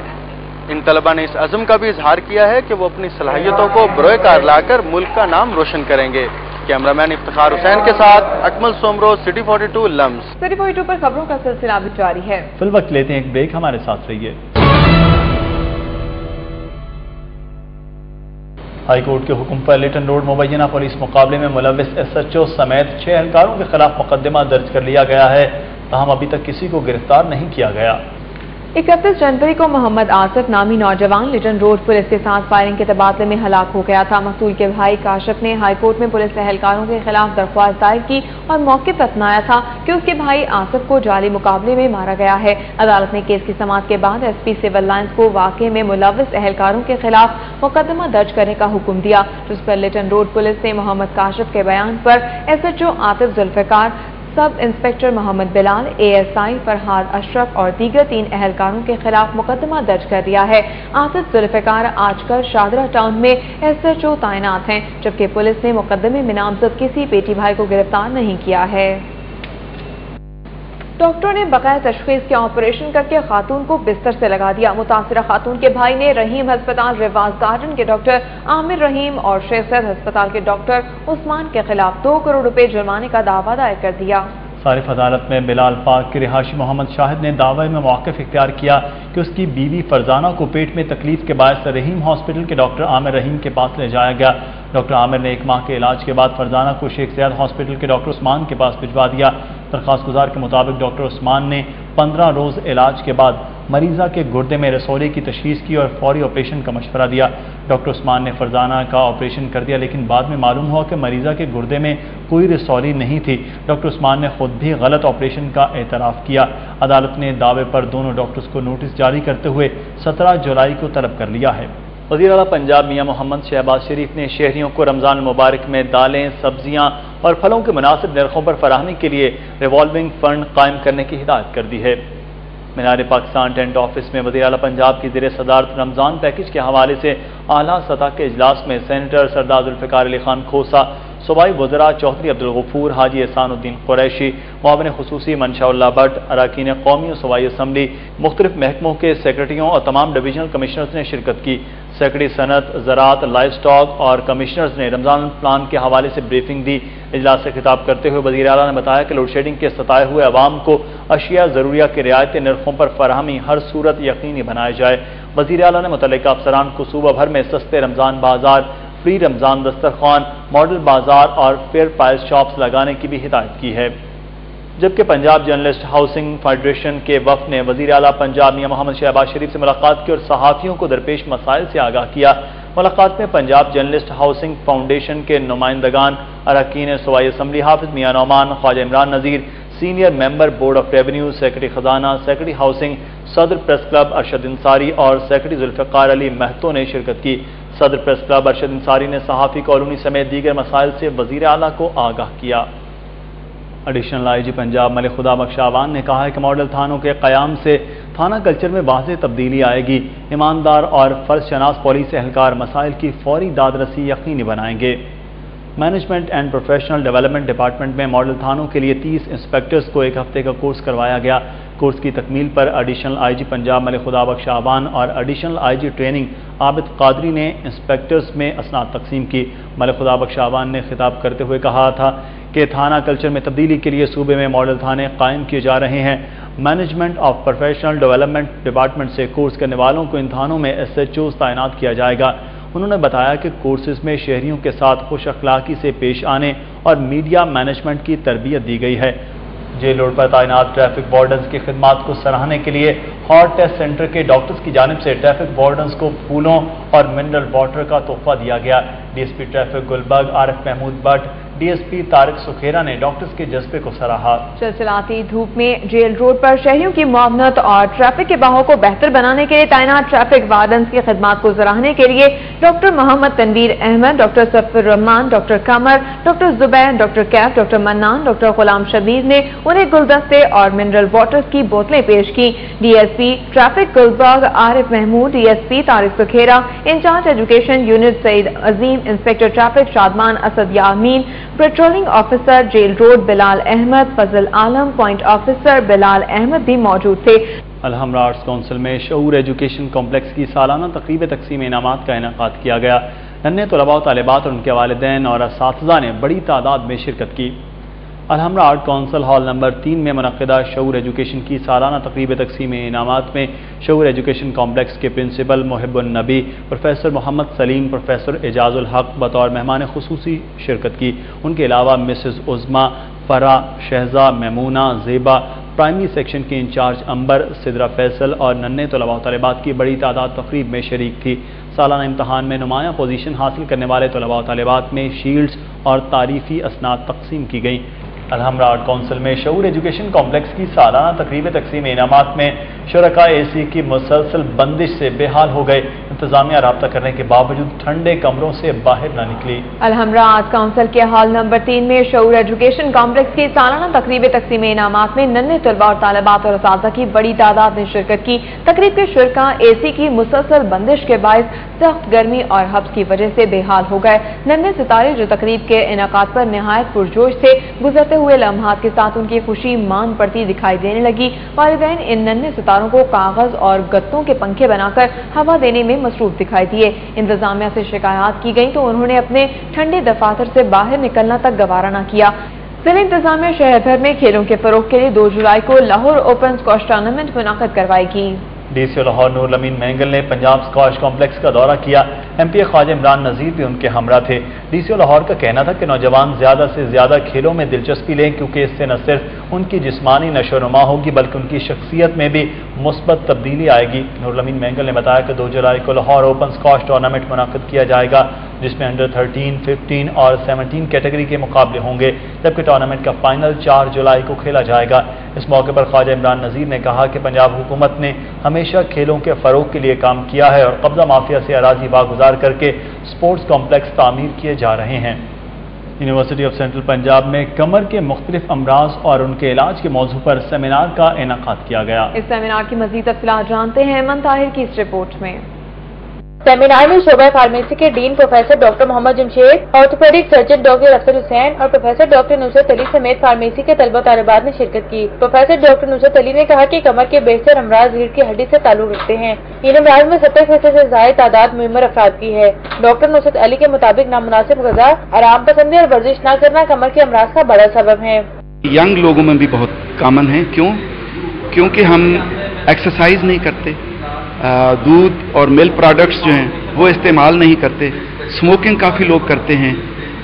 इन तलबा ने इस अज़्म का भी इजहार किया है कि वो अपनी सलाहियतों को बरोए कार लाकर मुल्क का नाम रोशन करेंगे। कैमरामैन इफ्तिखार हुसैन के साथ अकमल सोमरो, सिटी 42 लम्स। सिटी 42 पर खबरों का सिलसिला भी जारी है। फिल वक्त लेते हैं एक ब्रेक, हमारे साथ रहिए। हाई कोर्ट के हुक्म पर लिटन रोड मुबैना पुलिस मुकाबले में मुलविस SHO समेत 6 एहलकारों के खिलाफ मुकदमा दर्ज कर लिया गया है, ताहम अभी तक किसी को गिरफ्तार नहीं किया गया। 31 जनवरी को मोहम्मद आसिफ नामी नौजवान लिटन रोड पुलिस के साथ फायरिंग के तबादले में हलाक हो गया था। मकतूल के भाई काशिफ ने हाई कोर्ट में पुलिस एहलकारों के खिलाफ दरख्वास्त दायर की और मौके पर अपनाया था कि उसके भाई आसिफ को जाली मुकाबले में मारा गया है। अदालत ने केस की समाअत के बाद SP सिविल लाइंस को वाकये में मुलविस एहलकारों के खिलाफ मुकदमा दर्ज करने का हुक्म दिया, जिस पर लिटन रोड पुलिस ने मोहम्मद काशिफ के बयान पर SHO Atif Zulfiqar, sub inspector Mohammad Bilal, ASI Farhad Ashraf और दीगर 3 एहलकारों के खिलाफ मुकदमा दर्ज कर दिया है। आतिफ जुल्फिकार आजकल शादरा टाउन में SHO तैनात हैं, जबकि पुलिस ने मुकदमे में नामजद किसी बेटी भाई को गिरफ्तार नहीं किया है। डॉक्टर ने बगैर तशखीस के ऑपरेशन करके खातून को बिस्तर से लगा दिया। मुतासिरा खातून के भाई ने रहीम अस्पताल रिवाज गार्डन के डॉक्टर आमिर रहीम और शेख सैयद अस्पताल के डॉक्टर उस्मान के खिलाफ 2 करोड़ रुपए जुर्माने का दावा दायर कर दिया। सारिफ अदालत में बिलाल पाक के रिहाशी मोहम्मद शाहिद ने दावे में मौक़िफ़ इख्तियार किया कि उसकी बीवी फरजाना को पेट में तकलीफ के बायस रहीम हॉस्पिटल के डॉक्टर आमिर रहीम के पास ले जाया गया। डॉक्टर आमिर ने 1 माह के इलाज के बाद फरजाना को शेख सैयद हॉस्पिटल के डॉक्टर उस्मान के पास भिजवा दिया। दरख्वास्त गुजार के मुताबिक डॉक्टर उस्मान ने 15 रोज़ इलाज के बाद मरीज़ा के गुर्दे में रसौली की तशखीस की और फौरी ऑपरेशन का मशवरा दिया। डॉक्टर उस्मान ने फरजाना का ऑपरेशन कर दिया, लेकिन बाद में मालूम हुआ कि मरीज़ा के गुर्दे में कोई रसौली नहीं थी। डॉक्टर उस्मान ने खुद भी गलत ऑपरेशन का एतराफ़ किया। अदालत ने दावे पर दोनों डॉक्टर्स को नोटिस जारी करते हुए 17 जुलाई को तलब कर लिया है। वज़ीर आला पंजाब मियां मोहम्मद शहबाज शरीफ ने शहरियों को रमज़ान मुबारक में दालें, सब्जियां और फलों के मुनासिब नरखों पर फराहमी के लिए रिवॉल्विंग फंड कायम करने की हिदायत कर दी है। मीनार पाकिस्तान टेंट ऑफिस में वज़ीर आला पंजाब की ज़ेर सदारत रमज़ान पैकेज के हवाले से आला सतह के इजलास में सेनेटर सरदार जुल्फ़िकार अली खान खोसा, सूबाई वज़रा चौधरी अब्दुल गफूर, हाजी एहसानुद्दीन कुरैशी, मुआविन खुसूसी मंशाउल्लाह भट्ट, अरकान कौमी और सूबाई असम्बली, मुख्तलिफ महकमों के सेक्रेटरियों और तमाम डिवीजनल कमिश्नर्स ने शिरकत की। सेक्रेटरी सनत, ज़राअत, लाइव स्टॉक और कमिश्नर्स ने रमज़ान प्लान के हवाले से ब्रीफिंग दी। इजलास से खिताब करते हुए वज़ीर आला ने बताया कि लोड शेडिंग के सताए हुए अवाम को अशिया ज़रूरिया के रियायती नरखों पर फराहमी हर सूरत यकीनी बनाया जाए। वज़ीर आला ने मुतल्लिका अफसरान को सूबा भर में सस्ते रमज़ान बाजार, फ्री रमज़ान दस्तरखान, मॉडल बाजार और फेयर प्राइस शॉप्स लगाने की भी हिदायत की है। जबकि पंजाब जर्नलिस्ट हाउसिंग फेडरेशन के वफ़द ने वज़ीर आला पंजाब मियां मोहम्मद शहबाज शरीफ से मुलाकात की और सहाफ़ियों को दरपेश मसाइल से आगाह किया। मुलाकात में पंजाब जर्नलिस्ट हाउसिंग फाउंडेशन के नुमाइंदगान, अरकान सूबाई assembly Hafiz Mian Nauman, Khawaja Imran Nazir, senior member board of revenue, secretary खजाना, सेक्रेटरी हाउसिंग, सदर प्रेस क्लब अरशद अंसारी और सेक्रेटरी जुल्फ़िकार अली महतो ने शिरकत की। सदर प्रेस क्लब अरशद अंसारी ने सहाफ़ी कॉलोनी समेत दीगर मसाइल से वज़ीर आला को आगाह किया। एडिशनल IG पंजाब मलिक खुदा बख्श आवान ने कहा है कि मॉडल थानों के क़याम से थाना कल्चर में वाज़ेह तब्दीली आएगी। ईमानदार और फ़र्ज़ शनास पुलिस एहलकार मसाइल की फौरी दादरसी यकीनी बनाएंगे। Management and professional development department میں ماڈل تھانوں کے لیے 30 انسپیکٹرز کو 1 ہفتے کا کورس کروایا گیا۔ کورس کی تکمیل پر ایڈیشنل آئی جی پنجاب ملک خدا بخش شعبان اور ایڈیشنل آئی جی ٹریننگ عابد قادری نے انسپیکٹرز میں اسناد تقسیم کی۔ ملک خدا بخش شعبان نے خطاب کرتے ہوئے کہا تھا کہ تھانہ کلچر میں تبدیلی کے لیے صوبے میں ماڈل تھانے قائم کیے جا رہے ہیں۔ Management of professional development department سے کورس کرنے والوں کو ان تھانوں میں SHOs تعینات کیا جائے گا۔ انہوں نے بتایا کہ کورسز میں شہریوں کے ساتھ خوش اخلاقی سے پیش آنے اور میڈیا مینجمنٹ کی تربیت دی گئی ہے۔ جیل روڈ پر تعینات ٹریفک وارڈنز کی خدمات کو سراہنے کے لیے ہارٹ ٹیسٹ سینٹر کے ڈاکٹرز کی جانب سے ٹریفک وارڈنز کو پھولوں اور منرل واٹر کا تحفہ دیا گیا۔ DSP traffic Gulberg Arif Mahmood Butt, DSP Tariq Sukhera نے ڈاکٹرز کے جذبے کو سراہا۔ چلچلاتی دھوپ میں جیل روڈ پر شہریوں کی معاونت اور ٹریفک کے بہاؤ کو بہتر بنانے کے لیے تعینات ٹریفک وارڈنز کی خدمات کو سراہنے کے لیے ڈاکٹر محمد تنویر احمد، ڈاکٹر سفر الرحمان، ڈاکٹر قمر، ڈاکٹر زبیر، ڈاکٹر کیف، ڈاکٹر منان، ڈاکٹر غلام شبیر نے انہیں گلدستے اور منرل واٹرز کی بوتلیں پیش کی۔ DSP traffic Gulberg Arif Mahmood, DSP Tariq Sukhera, incharge education unit Saeed Azeem, inspector traffic Shadman Asad Yamin, patrolling officer jail road Bilal Ahmad, Fazal Alam, point officer Bilal Ahmad بھی موجود تھے۔ الحمرا آرٹس کونسل میں شعور ایجوکیشن کمپلیکس کی سالانہ تقریب تقسیم انعامات کا انعقاد کیا گیا۔ ننھے طلباء و طالبات اور ان کے والدین اور اساتذہ نے بڑی تعداد میں شرکت کی۔ Alhamra art council hall number 3 میں منعقدہ شعور ایجوکیشن کی سالانہ تقریب تقسیم انعامات میں شعور ایجوکیشن کمپلیکس کے پرنسپل محب النبی پروفیسر محمد سلیم، پروفیسر اعجاز الحق بطور مہمان خصوصی شرکت کی۔ ان کے علاوہ مسز عظما، فرا، شہزہ، میمونہ، زیبا، پرائمری سیکشن کی انچارج امبر، سدرہ فیصل اور ننھے طلباء و طالبات کی بڑی تعداد تقریب میں شریک تھی۔ سالانہ امتحان میں نمایاں پوزیشن حاصل کرنے والے طلباء و طالبات میں شیلڈز اور تعریفی اسناد تقسیم کی گئیں۔ الحمرا آرٹ کونسل میں شعور ایجوکیشن کمپلیکس کی سالانہ تقریب تقسیم انعامات میں شرکاء AC کی مسلسل بندش سے بے حال ہو گئے۔ انتظامیہ رابطہ کرنے کے باوجود ٹھنڈے کمروں سے باہر نہ نکلی۔ الحمرا آرٹ کونسل کے ہال نمبر 3 میں شعور ایجوکیشن کمپلیکس کی سالانہ تقریب تقسیم انعامات میں ننھے طلباء اور طالبات اور اساتذہ کی بڑی تعداد نے شرکت کی۔ تقریب کے شرکاء AC کی مسلسل بندش کے باعث سخت گرمی اور حبس کی وجہ سے بے حال ہو گئے۔ ننھے ستارے جو تقریب کے انعقاد پر نہایت پرجوش تھے، گزرتے ہوئے لمحات کے ساتھ ان کی خوشی مان پڑتی دکھائی دینے لگی۔ والدین ان ننھے ستاروں کو کاغذ اور گتوں کے پنکھے بنا کر ہوا دینے میں مصروف دکھائی دیے۔ انتظامیہ سے شکایات کی گئیں تو انہوں نے اپنے ٹھنڈے دفاتر سے باہر نکلنا تک گوارا نہ کیا۔ ضلع انتظامیہ شہر بھر میں کھیلوں کے فروغ کے لیے 2 جولائی کو لاہور اوپن اسکواش ٹورنامنٹ منعقد کروائے گی۔ DCO لاہور نور الامین مینگل نے پنجاب اسکواش کمپلیکس کا دورہ کیا۔ MP خواجہ عمران نذیر بھی ان کے ہمراہ تھے۔ DCO لاہور کا کہنا تھا کہ نوجوان زیادہ سے زیادہ کھیلوں میں دلچسپی لیں کیونکہ اس سے نہ صرف ان کی جسمانی نشو و نما ہوگی بلکہ ان کی شخصیت میں بھی مثبت تبدیلی آئے گی۔ نور الامین مینگل نے بتایا کہ 2 جولائی کو لاہور اوپن اسکواش ٹورنامنٹ منعقد کیا جائے گا جس میں انڈر 13، 15 اور 17 کیٹیگری کے مقابلے ہوں گے جبکہ ٹورنامنٹ کا فائنل 4 جولائی کو کھیلا جائے گا۔ اس موقع پر خواجہ عمران نذیر نے کہا کہ پنجاب حکومت نے ہمیشہ کھیلوں کے فروغ کے لیے کام کیا ہے اور قبضہ مافیا سے اراضی واگزار کر کے سپورٹس کمپلیکس تعمیر کیے جا رہے ہیں۔ یونیورسٹی آف سینٹرل پنجاب میں کمر کے مختلف امراض اور ان کے علاج کے موضوع پر سیمینار کا انعقاد کیا گیا۔ اس سیمینار کی مزید تفصیلات جانتے ہیں ایمن طاہر کی اس رپورٹ میں۔ سیمینار میں شعبہ فارمیسی کے ڈین پروفیسر ڈاکٹر محمد جمشید، آرتھوپیڈک سرجن ڈاکٹر افضل حسین اور پروفیسر ڈاکٹر نصرت علی سمیت فارمیسی کے طلبہ طالبات نے شرکت کی۔ پروفیسر ڈاکٹر نصرت علی نے کہا کہ کمر کے بیشتر امراض ریڑھ کی ہڈی سے تعلق رکھتے ہیں۔ ان امراض میں 70% سے زائد تعداد معمر افراد کی ہے۔ ڈاکٹر نصرت علی کے مطابق نامناسب غذا، آرام پسندی اور ورزش نہ کرنا کمر کے امراض کا بڑا سبب ہے۔ ینگ لوگوں میں بھی بہت کامن ہے۔ کیونکہ ہم ایکسرسائز نہیں کرتے، دودھ اور ملک پروڈکٹس جو ہیں وہ استعمال نہیں کرتے، اسموکنگ کافی لوگ کرتے ہیں،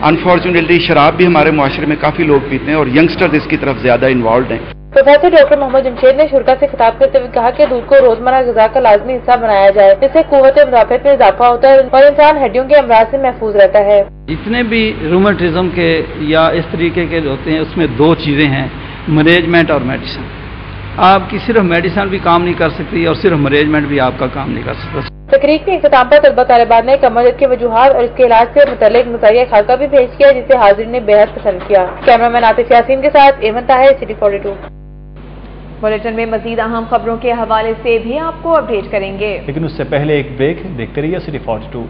انفارچونیٹلی شراب بھی ہمارے معاشرے میں کافی لوگ پیتے ہیں اور ینگسٹرز اس کی طرف زیادہ انوالوڈ ہیں۔ پروفیسر ڈاکٹر محمد جمشید نے شرکا سے خطاب کرتے ہوئے کہا کہ دودھ کو روزمرہ غذا کا لازمی حصہ بنایا جائے، جس سے قوت مدافعت میں اضافہ ہوتا ہے اور انسان ہڈیوں کے امراض سے محفوظ رہتا ہے۔ جتنے بھی رومیٹزم کے یا اس طریقے کے ہوتے ہیں اس میں 2 چیزیں ہیں، مینجمنٹ اور میڈیسن۔ آپ کی صرف میڈیسن بھی کام نہیں کر سکتی اور صرف مینجمنٹ بھی آپ کا کام نہیں کر سکتا۔ تقریب کے اختتام پر طلبہ طالبات نے کمر درد کے وجوہات اور اس کے علاج سے متعلق مطالعہ خاکہ بھی پیش کیا جسے حاضرین نے بے حد پسند کیا۔ کیمرامین عاطف یاسین کے ساتھ ایمن طاہر، سٹی 42۔ بلیٹن میں مزید اہم خبروں کے حوالے سے بھی آپ کو اپڈیٹ کریں گے، لیکن اس سے پہلے ایک بریک، دیکھتے رہیے سٹی 42۔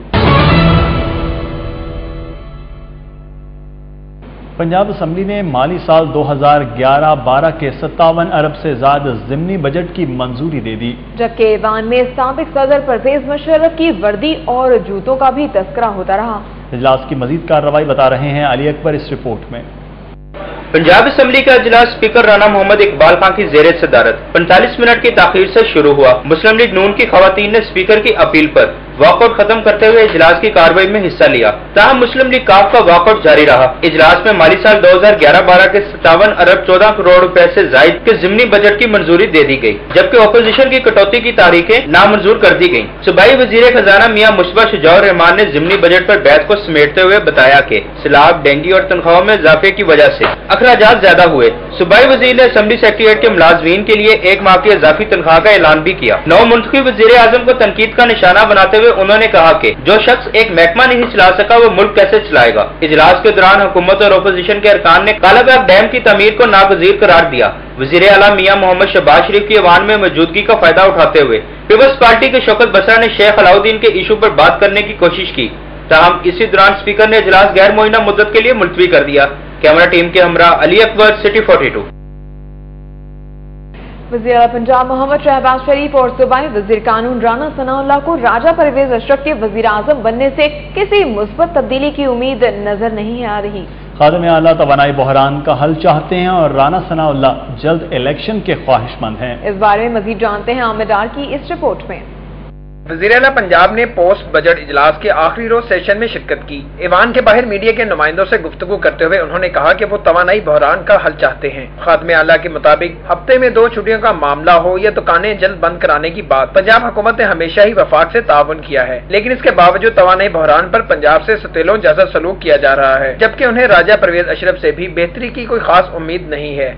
पंजाब असम्बली ने माली साल 2011-12 के 57 अरब से ज्यादा ज़िमनी बजट की मंजूरी दे दी, जबकि ऐवान में साबिक सदर परवेज मुशर्रफ की वर्दी और जूतों का भी तस्करा होता रहा। इजलास की मजीद कार्रवाई बता रहे हैं अली अकबर इस रिपोर्ट में। पंजाब असम्बली का इजलास स्पीकर राना मोहम्मद इकबाल खान की ज़ेर सदारत 45 मिनट की ताखीर से शुरू हुआ। मुस्लिम लीग नून की खवातीन ने स्पीकर की अपील पर वॉकआउट खत्म करते हुए इजलास की कार्रवाई में हिस्सा लिया। ताहम मुस्लिम लीग काफ का वॉकआउट जारी रहा। इजलास में माली साल 2011-12 के 57 अरब 14 करोड़ रुपए से जायद के ज़िमनी बजट की मंजूरी दे दी गई, जबकि अपोजिशन की कटौती की तारीखें नामंजूर कर दी गयी। सूबाई वजीर खजाना मियां मुशबा शुजाउर रहमान ने ज़िमनी बजट पर बहस को समेटते हुए बताया कि सैलाब, डेंगू और तनख्वाहों में इजाफे की वजह से अखराजात ज्यादा हुए। सूबाई वजीर ने असम्बली सेक्रेटेरिएट के मुलाजमीन के लिए 1 माह की इजाफी तनख्वाह का ऐलान भी किया। नौ मुंतखब वजीर आजम को तनकीद का निशाना बनाते हुए उन्होंने कहा कि जो शख्स एक महकमा नहीं चला सका वो मुल्क कैसे चलाएगा। इजलास के दौरान हुकूमत और अपोजिशन के अरकान ने कालाबाग डैम की तमीर को नागजीर करार दिया। वजीर आला मियां मोहम्मद शहबाज शरीफ की ऐवान में मौजूदगी का फायदा उठाते हुए पीपल्स पार्टी के शौकत बसरा ने शेख अलाउद्दीन के इशू पर बात करने की कोशिश की, ताहम इसी दौरान स्पीकर ने इजलास गैर मुइना मुद्दत के लिए मुलतवी कर दिया। कैमरा टीम के हमरा अली अकबर, सिटी 42। वज़ीर आला पंजाब मोहम्मद शहबाज शरीफ और सूबाई वज़ीर कानून राना सनाउल्लाह को राजा परवेज अशरफ के वज़ीर आज़म बनने से किसी मुस्बत तब्दीली की उम्मीद नजर नहीं आ रही। खादिम आला तवानाई बहरान का हल चाहते हैं और राना सनाउल्लाह जल्द इलेक्शन के ख्वाहिशमंद हैं। इस बारे में मजीद जानते हैं आमिर डार की इस रिपोर्ट में। वज़ीर आला पंजाब ने पोस्ट बजट इजलास के आखिरी रोज सेशन में शिरकत की। ईवान के बाहर मीडिया के नुमाइंदों से गुफ्तगू करते हुए उन्होंने कहा कि वो तवानाई बहरान का हल चाहते हैं। खादिम आला के मुताबिक हफ्ते में 2 छुट्टियों का मामला हो या दुकानें जल्द बंद कराने की बात पंजाब हुकूमत ने हमेशा ही वफाक से ताउन किया है, लेकिन इसके बावजूद तवानाई बहरान पर पंजाब से सतेलों जैसा सलूक किया जा रहा है, जबकि उन्हें राजा परवेज अशरफ से भी बेहतरी की कोई खास उम्मीद नहीं है।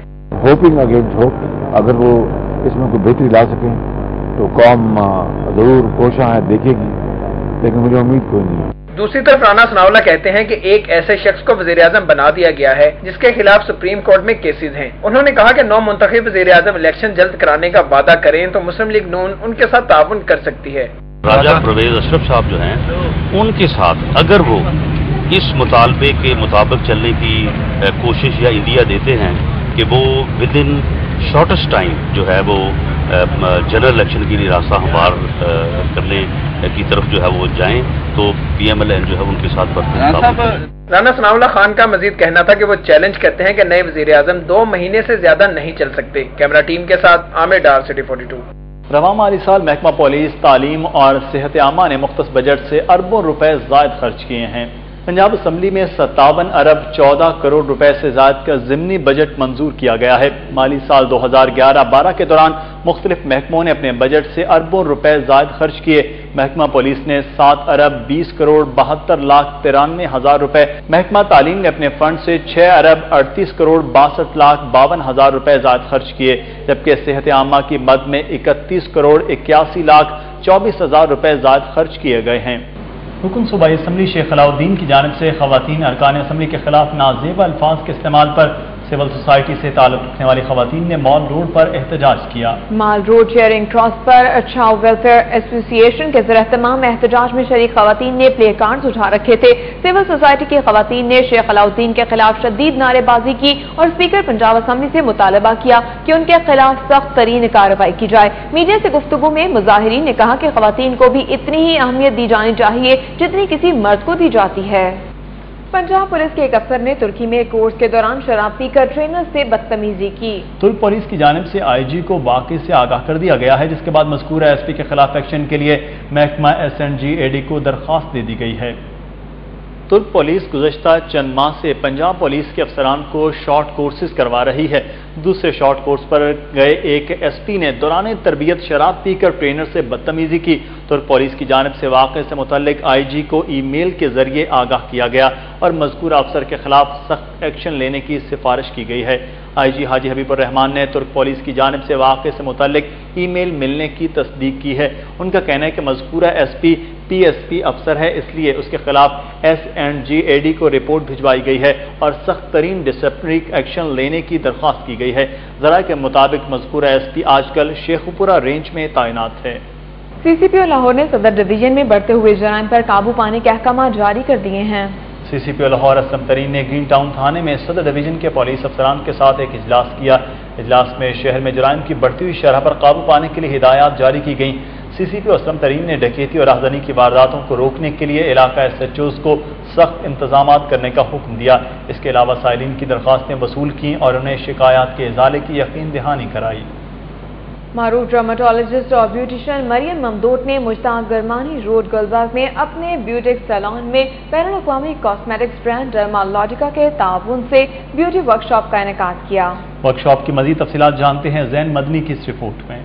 होपिंग अगेंस्ट होप, अगर वो इसमें कोई बेहतरी ला सकें तो कौम जरूर कोशिश है देखेगी, लेकिन मुझे उम्मीद कोई नहीं है। दूसरी तरफ राना सनाउल्लाह कहते हैं कि एक ऐसे शख्स को वज़ीर आज़म बना दिया गया है जिसके खिलाफ सुप्रीम कोर्ट में केसेस हैं। उन्होंने कहा कि 9 मुंतखब वज़ीर आज़म इलेक्शन जल्द कराने का वादा करें तो मुस्लिम लीग नून उनके साथ ताउन कर सकती है। राजा परवेज अशरफ साहब जो हैं उनके साथ अगर वो इस मुतालबे के मुताबिक चलने की कोशिश या इंदिया देते हैं कि वो विद इन शॉर्टेस्ट टाइम जो है वो जनरल इलेक्शन की रास्ता हमवार करने की तरफ जो है वो जाएं, तो PMLN जो है उनके साथ राना सनाउल्लाह खान का मजीद कहना था कि वो चैलेंज करते हैं कि नए वज़ीर आज़म 2 महीने से ज्यादा नहीं चल सकते। कैमरा टीम के साथ आमिर डार, सिटी 42। रवा माली साल महकमा पुलिस, तालीम और सेहत आमा ने मुख्तस बजट से अरबों रुपए जायद खर्च किए हैं। पंजाब असम्बली में 57 अरब 14 करोड़ रुपए से ज्यादा का ज़िमनी बजट मंजूर किया गया है। माली साल 2011-12 के दौरान मुख्तलिफ महकमों ने अपने बजट से अरबों रुपए जायद खर्च किए। महकमा पुलिस ने 7 अरब 20 करोड़ 72 लाख 93 हजार रुपए, महकमा तालीम ने अपने फंड से 6 अरब 38 करोड़ 62 लाख 52 हजार रुपए जायद खर्च किए, जबकि सेहत आमा की मद में 31 करोड़ 81 लाख 24 हजार रुपए जायद खर्च किए गए हैं। रुकन सूबाई असम्बली शेख अलाउद्दीन की जानिब से खवातीन अरकान असम्बली के खिलाफ नाजेब अल्फाज के इस्तेमाल पर सिविल सोसाइटी से ताल्लुक रखने वाली खवातीन ने मॉल रोड पर एहतजाज किया। माल रोड चेयरिंग क्रॉस पर अच्छाव वेलफेयर एसोसिएशन के ज़र-ए-तमाम एहतजाज में शरीक खवातीन ने प्ले कार्ड्स उठा रखे थे। सिविल सोसाइटी की खवातीन ने शेख अलाउद्दीन के खिलाफ शदीद नारेबाजी की और स्पीकर पंजाब असम्बली से मुतालबा किया कि उनके खिलाफ सख्त तरीन कार्रवाई की जाए। मीडिया से गुफ्तगू में मुजाहिरीन ने कहा कि खवातीन को भी इतनी ही अहमियत दी जानी चाहिए जितनी किसी मर्द को दी जाती है। पंजाब पुलिस के एक अफसर ने तुर्की में कोर्स के दौरान शराब पीकर ट्रेनर से बदतमीजी की। तुर्क पुलिस की जानिब से IG को वाक़े से आगाह कर दिया गया है, जिसके बाद मज़कूरा SP के खिलाफ एक्शन के लिए महकमा SNG AD को दरख्वास्त दे दी गई है। तुर्क पुलिस गुज़श्ता चंद माह से पंजाब पुलिस के अफसरान को शॉर्ट कोर्सेज करवा रही है। दूसरे शॉर्ट कोर्स पर गए एक SP ने दौरान तरबियत शराब पीकर ट्रेनर से बदतमीजी की। तुर्क पुलिस की जानिब से वाक़े से मुतल्लिक IG को ईमेल के जरिए आगाह किया गया और मज़कूरा अफसर के खिलाफ सख्त एक्शन लेने की सिफारिश की गई है। IG हाजी हबीबुर रहमान ने तुर्क पुलिस की जानिब से वाक़े से मुतल्लिक ईमेल मिलने की तस्दीक की है। उनका कहना है कि मज़कूरा SP PSP अफसर है, इसलिए उसके खिलाफ SNG AD को रिपोर्ट भिजवाई गई है और सख्त तरीन डिसिप्लिनरी एक्शन लेने की दरख्वास्त की गई है। ज़राए के मुताबिक मज़कूरा SP आजकल शेखुपुरा रेंज में तैनात है। CCPO लाहौर ने सदर डिवीजन में बढ़ते हुए जराइम पर काबू पाने के अहकाम जारी कर दिए हैं। CCPO लाहौर असलम तरीन ने ग्रीन टाउन थाने में सदर डिवीजन के पुलिस अफसरान के साथ एक इजलास किया। इजलास में शहर में जराइम की बढ़ती हुई शरह पर काबू पाने के लिए हिदायत जारी की गई। CCPO असलम तरीन ने डकैती और राहदनी की वारदातों को रोकने के लिए इलाका SHOs को सख्त इंतजाम करने का हुक्म दिया। इसके अलावा साइलिन की दरख्वास्तें वसूल की और उन्हें शिकायत के इजाले की यकीन दहानी कराई। मारूफ ड्रामाटोलॉजिस्ट और ब्यूटिशियन मरियम ममदोट ने मुश्ताक गरमानी रोड गुलबाग में अपने ब्यूटी सैलून में बैनुल-अक़वामी कॉस्मेटिक्स ब्रांड डर्मालॉजिका के ताउन से ब्यूटी वर्कशॉप का इनेकाद किया। वर्कशॉप की मजीद तफसीलात जानते हैं जैन मदनी की इस रिपोर्ट में।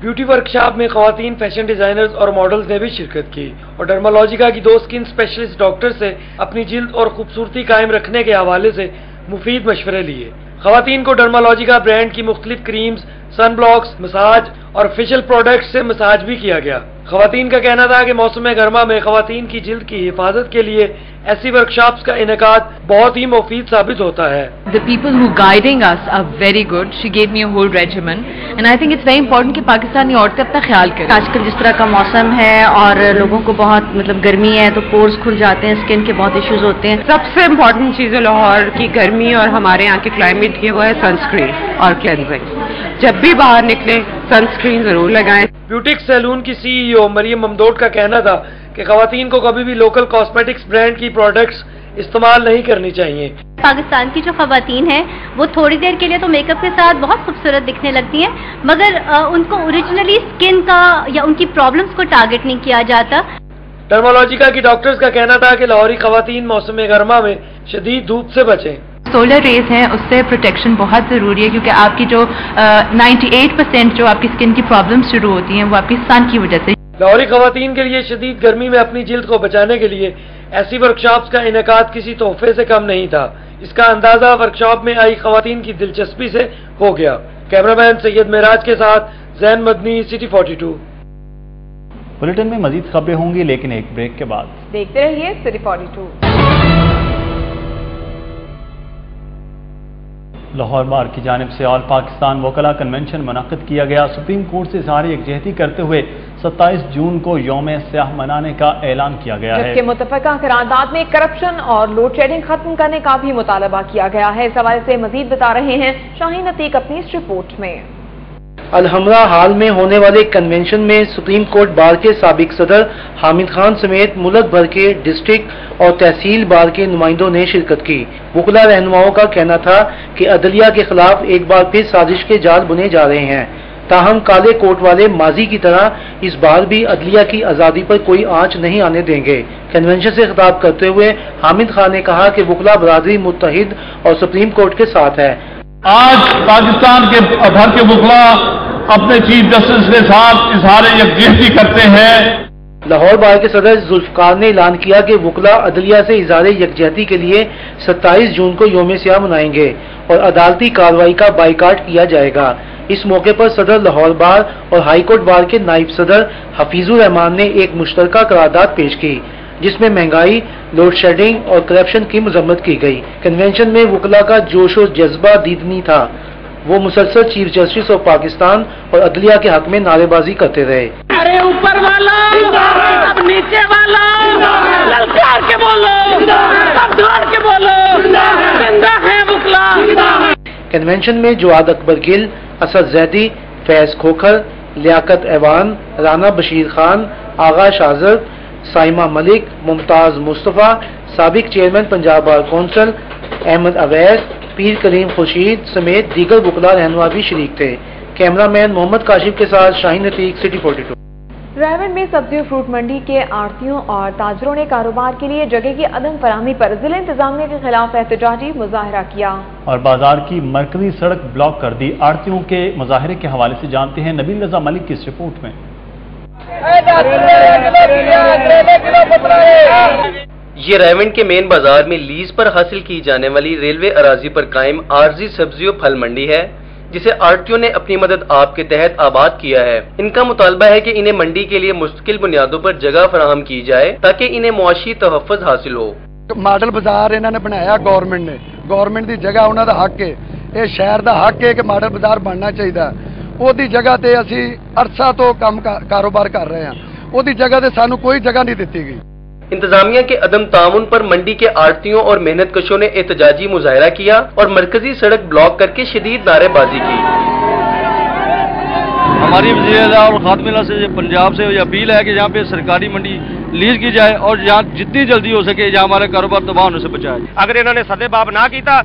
ब्यूटी वर्कशॉप में खवातीन फैशन डिजाइनर्स और मॉडल्स ने भी शिरकत की और डर्मालॉजिका की 2 स्किन स्पेशलिस्ट डॉक्टर से अपनी जिल्द और खूबसूरती कायम रखने के हवाले से मुफीद मशवरे लिए। खवातीन को डर्मालॉजिका ब्रांड की मुख्तलिफ क्रीम्स, सन ब्लॉक्स, मसाज और फेशियल प्रोडक्ट्स से मसाज भी किया गया। खवातीन का कहना था कि मौसम गर्मा में खवातीन की जिल्द की हिफाजत के लिए ऐसी वर्कशॉप्स का इनेकाद बहुत ही मुफीद साबित होता है। The people who guiding us are very good. She gave me a whole regimen and I think it's very important कि पाकिस्तानी औरतें अपना ख्याल करें। आजकल जिस तरह का मौसम है और लोगों को बहुत गर्मी है तो पोर्स खुल जाते हैं, स्किन के बहुत इश्यूज होते हैं। सबसे इम्पोर्टेंट चीज है लाहौर की गर्मी और हमारे यहाँ के क्लाइमेट की वो है सनस्क्रीन और क्लेंजिंग। जब भी बाहर निकले सनस्क्रीन जरूर लगाएं। ब्यूटिक सैलून की CEO मरियम ममदोट का कहना था कि खवातीन को कभी भी लोकल कॉस्मेटिक्स ब्रांड की प्रोडक्ट्स इस्तेमाल नहीं करनी चाहिए। पाकिस्तान की जो खवातीन हैं वो थोड़ी देर के लिए तो मेकअप के साथ बहुत खूबसूरत दिखने लगती हैं, मगर उनको ओरिजिनली स्किन का या उनकी प्रॉब्लम्स को टारगेट नहीं किया जाता। डर्मालॉजिका की डॉक्टर्स का कहना था कि लाहौरी खवातीन मौसम गर्मा में शदीद धूप से बचें। सोलर रेज हैं उससे प्रोटेक्शन बहुत ज़रूरी है क्योंकि आपकी जो 98% जो आपकी स्किन की प्रॉब्लम्स शुरू होती हैं वो आपकी सन की वजह से। लाहौरी खवातीन के लिए शदीद गर्मी में अपनी जिल्द को बचाने के लिए ऐसी वर्कशॉप्स का इनेकाद किसी तोहफे से कम नहीं था। इसका अंदाजा वर्कशॉप में आई खवातीन की दिलचस्पी से हो गया। कैमरामैन सैयद मेराज के साथ जैन मदनी, सिटी 42। बुलेटिन में मजीद खबरें होंगी लेकिन एक ब्रेक के बाद। देखते रहिए सिटी 42। लाहौर बार की जानिब से ऑल पाकिस्तान वकला कन्वेंशन मुनक्किद किया गया। सुप्रीम कोर्ट से इज़हार यकजहती करते हुए 27 जून को यौम स्याह मनाने का ऐलान किया गया है। जबकि मुतफ़क़ा करारदाद में करप्शन और लोड शेडिंग खत्म करने का भी मुतालबा किया गया है। इस हवाले से मजीद बता रहे हैं शाहीन अतीक अपनी इस रिपोर्ट में। अलहमरा हाल में होने वाले कन्वेंशन में सुप्रीम कोर्ट बार के साबिक सदर हामिद खान समेत मुल्क भर के डिस्ट्रिक्ट और तहसील बार के नुमाइंदों ने शिरकत की। वकला रहनुमाओं का कहना था कि अदलिया के खिलाफ एक बार फिर साजिश के जाल बुने जा रहे हैं। ताहम काले कोट वाले माजी की तरह इस बार भी अदलिया की आज़ादी पर कोई आंच नहीं आने देंगे। कन्वेंशन से खिताब करते हुए हामिद खान ने कहा कि वकला बरादरी मुत्तहिद और सुप्रीम कोर्ट के साथ है। आज पाकिस्तान के भर के वकला अपने चीफ जस्टिस के साथ इज़हार यकजहती करते हैं। लाहौर बार के सदर जुल्फकार ने ऐलान किया कि वकला अदलिया से इज़हार यकजहती के लिए 27 जून को यौम स्याह मनाएंगे और अदालती कार्रवाई का बाइकाट किया जाएगा। इस मौके पर सदर लाहौर बार और हाई कोर्ट बार के नायब सदर हफीजुर रहमान ने एक मुश्तरका करारदाद पेश की जिसमें महंगाई, लोड शेडिंग और करप्शन की मजम्मत की गई। कन्वेंशन में वकला का जोश और जज्बा दीदनी था। वो मुसलसल चीफ जस्टिस ऑफ पाकिस्तान और अदलिया के हक में नारेबाजी करते रहे। अरे ऊपर वाला, अब नीचे वाला, ललकार के बोलो, सब दौड़ के बोलो, जिंदा है वकला। कन्वेंशन में जवाद अकबर गिल, असद जैदी, फैज खोखर, लियाकत ऐवान, राना बशीर खान, आगा शाहजद, साइमा मलिक, मुमताज मुस्तफ़ा, साबिक chairman Punjab bar council Ahmad Awais, Pir Karim Khurshid समेत दीगर वकला रहनुमा भी शरीक थे। कैमरामैन मोहम्मद काशिफ के साथ शाहीन अतीक, सिटी 42। रायवन में सब्जी और फ्रूट मंडी के आड़तियों और ताजरों ने कारोबार के लिए जगह की अदम फराहमी पर जिला इंतजामिया के खिलाफ एहतजाजी मुजाहरा किया और बाजार की मरकजी सड़क ब्लॉक कर दी। आड़तियों के मुजाहरे के हवाले से जानते हैं नबील रजा मलिक की इस रिपोर्ट में। ये रायवंड के मेन बाजार में लीज पर हासिल की जाने वाली रेलवे अराजी पर कायम आरजी सब्जी और फल मंडी है जिसे आड़तियों ने अपनी मदद आप के तहत आबाद किया है। इनका मुतालबा है कि इन्हें मंडी के लिए मुस्तकिल बुनियादों पर जगह फराहम की जाए ताकि इन्हें मुआशी तहफ़्फ़ुज़ हासिल हो। मॉडल बाजार इन्होंने बनाया गवर्नमेंट की जगह उन्होंने हक है, ये शहर का हक है कि मॉडल बाजार बनना चाहिए। ਉਹਦੀ जगह ਤੇ ਅਸੀਂ ਅਰਸਾ ਤੋਂ ਕੰਮ ਕਾਰੋਬਾਰ कर रहे हैं, ਉਹਦੀ जगह ਤੇ ਸਾਨੂੰ कोई जगह नहीं दी गई। انتظامیہ کے عدم تعاون پر منڈی کے آڑتیوں اور محنت کشوں نے احتجاجی مظاہرہ کیا اور مرکزی سڑک بلاک کر کے شدید نعرے بازی کی۔ ہماری وزیر اعلیٰ اور خادم اللہ سے پنجاب سے یہ اپیل ہے کہ یہاں پہ سرکاری منڈی لیز کی جائے اور یہاں جتنی جلدی ہو سکے یہاں ہمارا کاروبار تباہ ہونے سے بچایا جائے۔ اگر انہوں نے سدے باب نہ کیتا